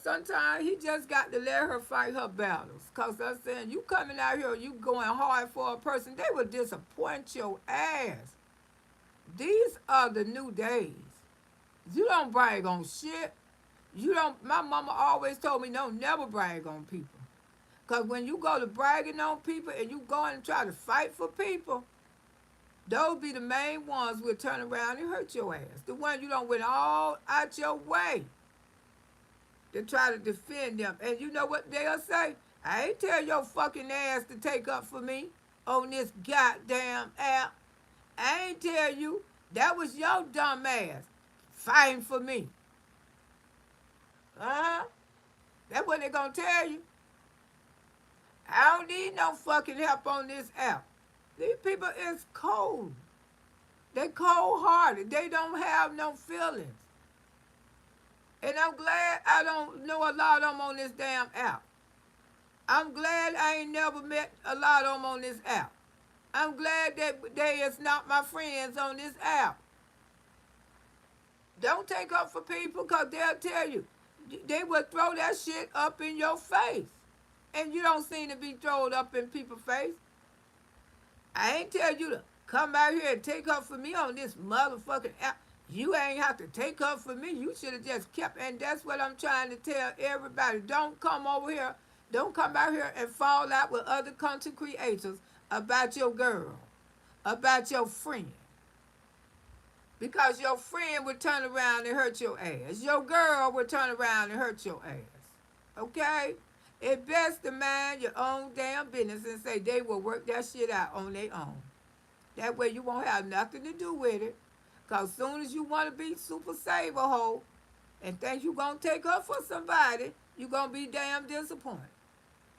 sometimes he just got to let her fight her battles. Because I'm saying, you coming out here, you going hard for a person, they will disappoint your ass. These are the new days. You don't brag on shit. My mama always told me, don't never brag on people. Because when you go to bragging on people and you go and try to fight for people, those be the main ones who will turn around and hurt your ass. The ones you don't went all out your way to try to defend them. And you know what they'll say? I ain't tell your fucking ass to take up for me on this goddamn app. I ain't tell you. That was your dumb ass fighting for me. Uh-huh. That's what they gonna tell you. I don't need no fucking help on this app. These people is cold. They cold-hearted. They don't have no feelings. And I'm glad I don't know a lot of them on this damn app. I'm glad I ain't never met a lot of them on this app. I'm glad that they is not my friends on this app. Don't take up for people because they'll tell you. They will throw that shit up in your face. And you don't seem to be thrown up in people's face. I ain't tell you to come out here and take up for me on this motherfucking app. You ain't have to take up for me. You should have just kept. And that's what I'm trying to tell everybody. Don't come over here. Don't come out here and fall out with other content creators about your girl, about your friend. Because your friend would turn around and hurt your ass. Your girl would turn around and hurt your ass. Okay? It's best to mind your own damn business and say they will work that shit out on their own. That way you won't have nothing to do with it. Because as soon as you want to be super saver hoe and think you're going to take her for somebody, you're going to be damn disappointed.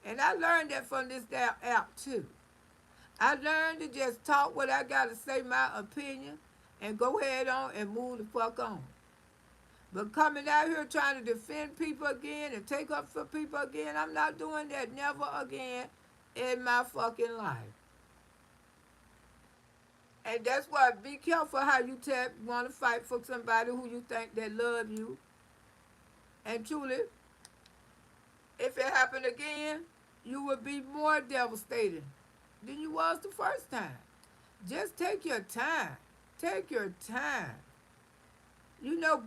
And I learned that from this damn app too. I learned to just talk what I got to say, my opinion, and go ahead on and move the fuck on. But coming out here trying to defend people again and take up for people again, I'm not doing that never again in my fucking life. And that's why be careful how you want to fight for somebody who you think that love you. And truly, if it happened again, you would be more devastated than you was the first time. Just take your time. Take your time.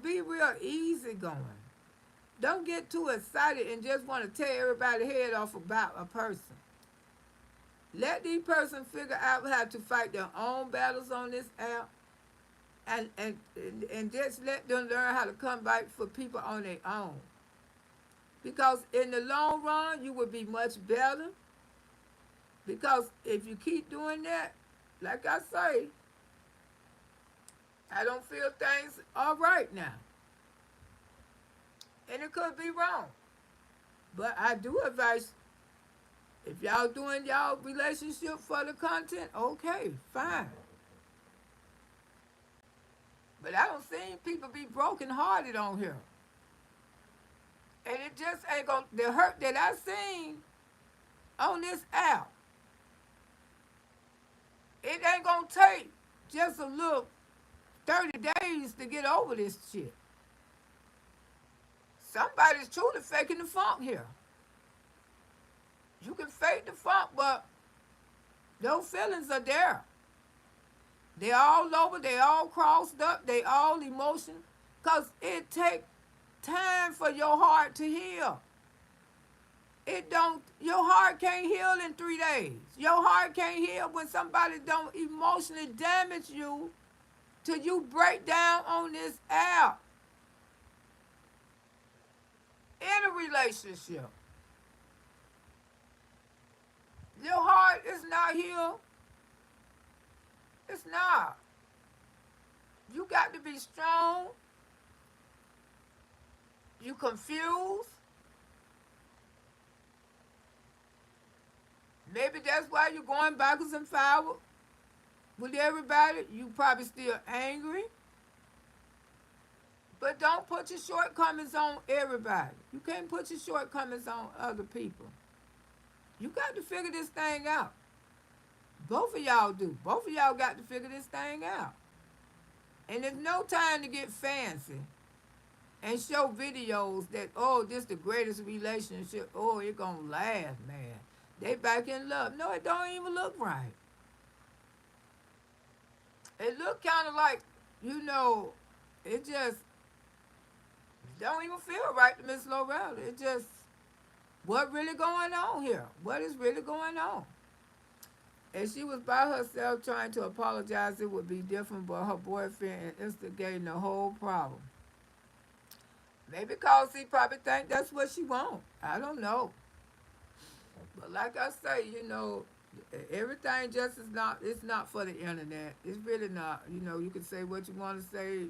Be real easy going. Don't get too excited and just want to tear everybody's head off about a person. Let these persons figure out how to fight their own battles on this app, and just let them learn how to come back for people on their own. Because in the long run, you will be much better. Because if you keep doing that, like I say, I don't feel things are right now. And it could be wrong. But I do advise, if y'all doing y'all relationship for the content, okay, fine. But I don't see people be broken hearted on here. And it just ain't gonna, the hurt that I seen on this app, it ain't gonna take just a little 30 days to get over this shit. Somebody's truly faking the funk here. You can fake the funk, but those feelings are there. They all over, they all crossed up, they all emotional. Because it takes time for your heart to heal. Your heart can't heal in 3 days. Your heart can't heal when somebody don't emotionally damage you till you break down on this app. In a relationship, your heart is not healed. It's not. You got to be strong. You confused. Maybe that's why you're going backwards and forward with everybody. You probably still angry. But don't put your shortcomings on everybody. You can't put your shortcomings on other people. You got to figure this thing out. Both of y'all do. Both of y'all got to figure this thing out. And there's no time to get fancy and show videos that, oh, this is the greatest relationship. Oh, it gonna last, man. They back in love. No, it don't even look right. It look kind of like, it just don't even feel right to Miss Loretta. It just, what really going on here? What is really going on? And she was by herself trying to apologize. It would be different, but her boyfriend instigating the whole problem. Maybe because he probably think that's what she want. I don't know. But like I say, everything just is not, it's not for the internet. It's really not. You can say what you want to say,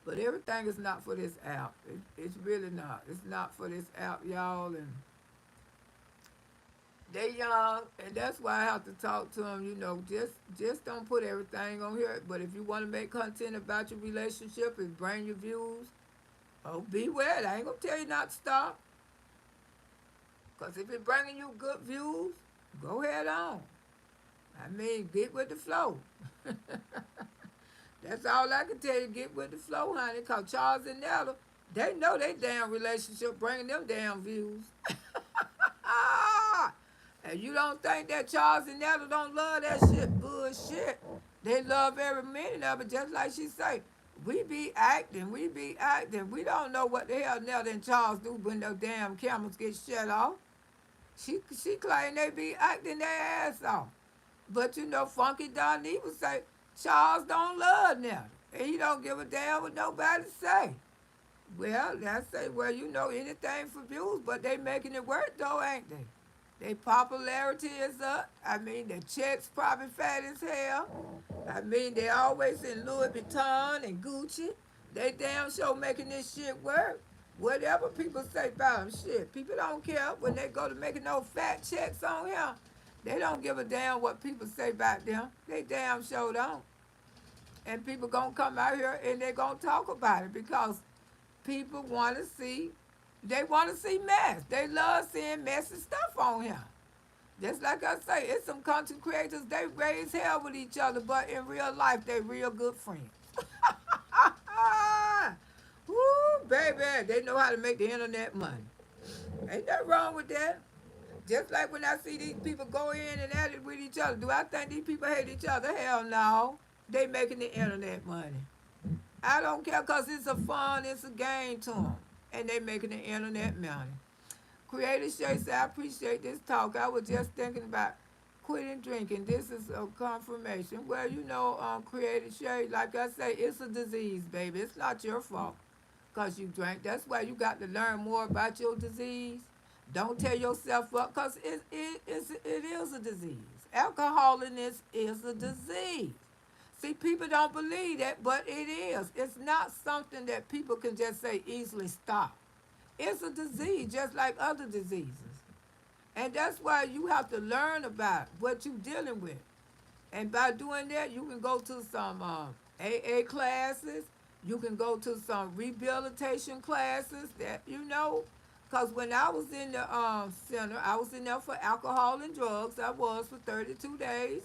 but everything is not for this app. It's really not. It's not for this app, y'all. And they young, and that's why I have to talk to them. Just don't put everything on here. But if you want to make content about your relationship and bring your views, oh, beware. I ain't gonna tell you not to stop. Cause if it's bringing you good views, go ahead on. I mean, get with the flow. That's all I can tell you. Get with the flow, honey. Cause Charles and Nella, they know they damn relationship bringing them damn views. And you don't think that Charles and Nella don't love that shit? Bullshit. They love every minute of it, just like she say. We be acting. We don't know what the hell Nella and Charles do when those damn cameras get shut off. She claim they be acting their ass off. But Funky Don would say, Charles don't love Nella. And he don't give a damn what nobody say. Well, that's say, anything for views, but they making it work though, ain't they? Their popularity is up. I mean, the checks probably fat as hell. I mean, they always in Louis Vuitton and Gucci. They damn sure making this shit work. Whatever people say about them, shit. People don't care when they go to making no fat checks on here. They don't give a damn what people say about them. They damn sure don't. And people gonna come out here and they gonna talk about it because People want to see, they want to see mess. They love seeing messy stuff on here. Just like I say, it's some content creators, they raise hell with each other, but in real life, they real good friends. Woo, baby, they know how to make the internet money. Ain't nothing wrong with that. Just like when I see these people go in and at it with each other, do I think these people hate each other? Hell no. They making the internet money. I don't care because it's a fun, it's a game to them. And they making the internet money. Creator Shay said, I appreciate this talk. I was just thinking about quitting drinking. This is a confirmation. Well, Creator Shay, like I say, it's a disease, baby. It's not your fault because you drank. That's why you got to learn more about your disease. Don't tear yourself up because it is a disease. Alcoholism is a disease. See, people don't believe that, but it is. It's not something that people can just say easily stop. It's a disease just like other diseases. And that's why you have to learn about what you're dealing with. And by doing that, you can go to some AA classes. You can go to some rehabilitation classes because when I was in the center, I was in there for alcohol and drugs. I was for 32 days.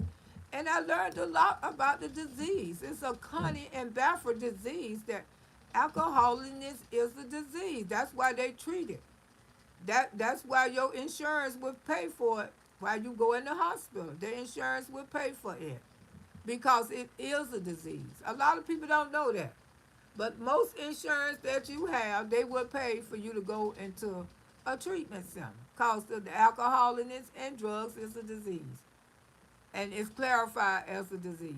And I learned a lot about the disease. It's a Connie and Baffert disease that alcoholism is a disease. That's why they treat it. That's why your insurance will pay for it while you go in the hospital. The insurance will pay for it because it is a disease. A lot of people don't know that. But most insurance that you have, they will pay for you to go into a treatment center because the alcoholism and drugs is a disease. And it's clarified as a disease.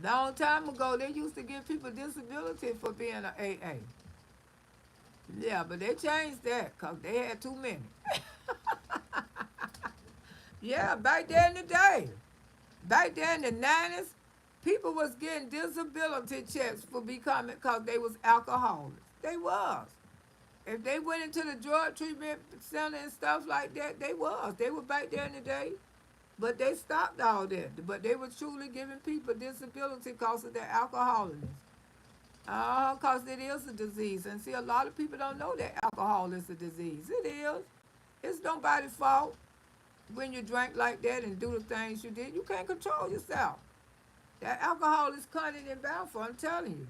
Long time ago, they used to give people disability for being an AA. Yeah, but they changed that because they had too many. Yeah, back there in the day, back there in the 90s, people was getting disability checks for becoming, because they was alcoholics. They was. If they went into the drug treatment center and stuff like that, they was. They were back there in the day. But they stopped all that. But they were truly giving people disability because of their alcoholism. Because it is a disease. And see, a lot of people don't know that alcohol is a disease. It is. It's nobody's fault when you drink like that and do the things you did. You can't control yourself. That alcohol is cunning and bountiful, I'm telling you.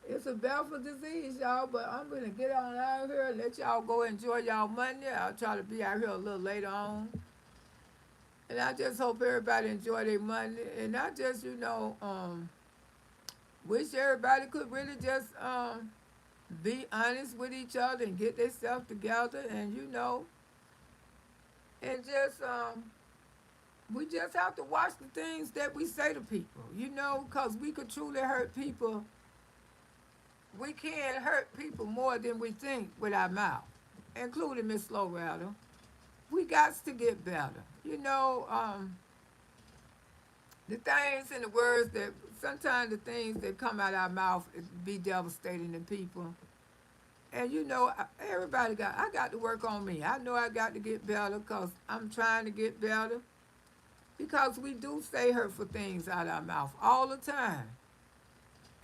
It's a bountiful disease, y'all, but I'm going to get on out of here and let y'all go enjoy y'all Monday. I'll try to be out here a little later on. And I just hope everybody enjoy their Monday. And I just, wish everybody could really just be honest with each other and get themselves together and, and just, we just have to watch the things that we say to people, because we could truly hurt people. We can hurt people more than we think with our mouth, including Miss Loretta. We got to get better. The things and the words that sometimes the things that come out of our mouth be devastating to people. And I got to work on me. I know I got to get better because I'm trying to get better. Because we do say hurtful things out of our mouth all the time.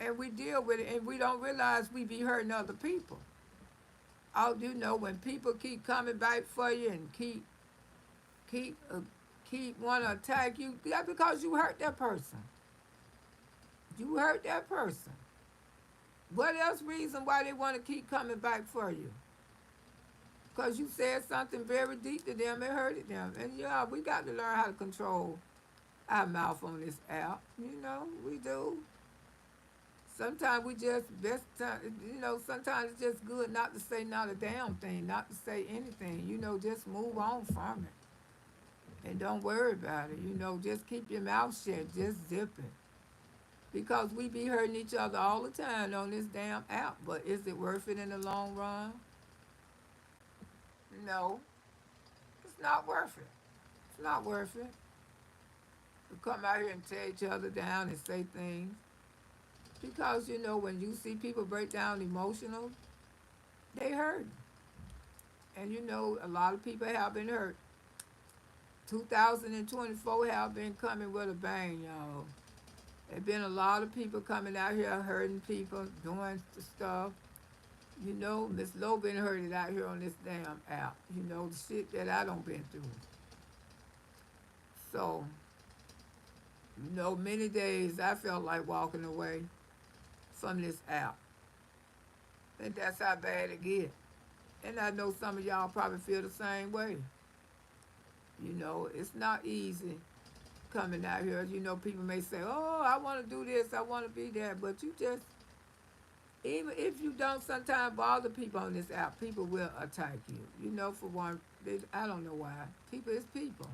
And we deal with it and we don't realize we be hurting other people. When people keep coming back for you and keep want to attack you, that's because you hurt that person. You hurt that person. What else reason why they want to keep coming back for you? Because you said something very deep to them, it hurted them. And we got to learn how to control our mouth on this app. We do. Sometimes sometimes it's just good not to say not a damn thing, not to say anything. Just move on from it. And don't worry about it. Just keep your mouth shut. Just zip it. Because we be hurting each other all the time on this damn app. But is it worth it in the long run? No. It's not worth it. It's not worth it. To come out here and tear each other down and say things. Because, when you see people break down emotional, they hurt. And, a lot of people have been hurt. 2024 have been coming with a bang, y'all. There's been a lot of people coming out here hurting people, doing the stuff. You know, Miss Lowe been hurting out here on this damn app. You know, the shit that I don't been through. So, you know, many days I felt like walking away from this app. And that's how bad it get. And I know some of y'all probably feel the same way. You know, it's not easy coming out here. You know, people may say, oh, I want to do this, I want to be there. But you just, even if you don't sometimes bother people on this app, people will attack you. You know, for one, I don't know why. People is people.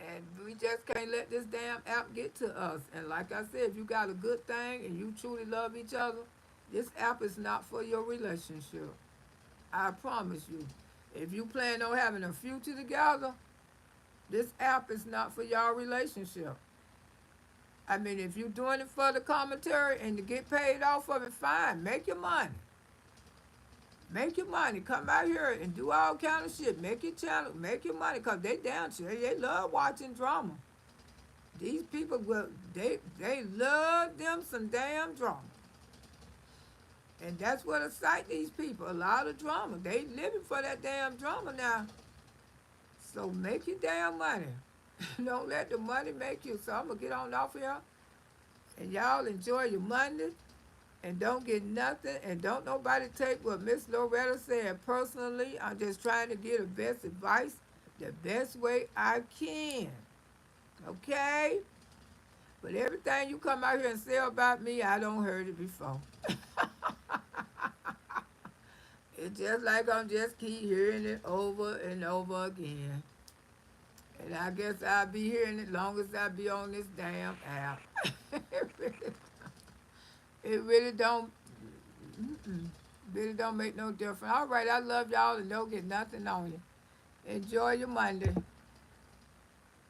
And we just can't let this damn app get to us. And like I said, if you got a good thing and you truly love each other, this app is not for your relationship. I promise you. If you plan on having a future together, this app is not for y'all relationship. I mean, if you're doing it for the commentary and to get paid off of it, fine. Make your money. Make your money. Come out here and do all kind of shit. Make your channel. Make your money. Because they down here. They love watching drama. These people, will they love them some damn drama. And that's what excites these people. A lot of drama. They living for that damn drama now. So make your damn money. Don't let the money make you. So I'm going to get on off here. And y'all enjoy your Monday. And don't get nothing. And don't nobody take what Miss Loretta said personally. I'm just trying to give the best advice the best way I can. Okay? But everything you come out here and say about me, I don't heard it before. It's just like I'm just keep hearing it over and over again. And I guess I'll be hearing it long as I be on this damn app. It really don't, mm-mm, really don't make no difference. All right, I love y'all and don't get nothing on you. Enjoy your Monday.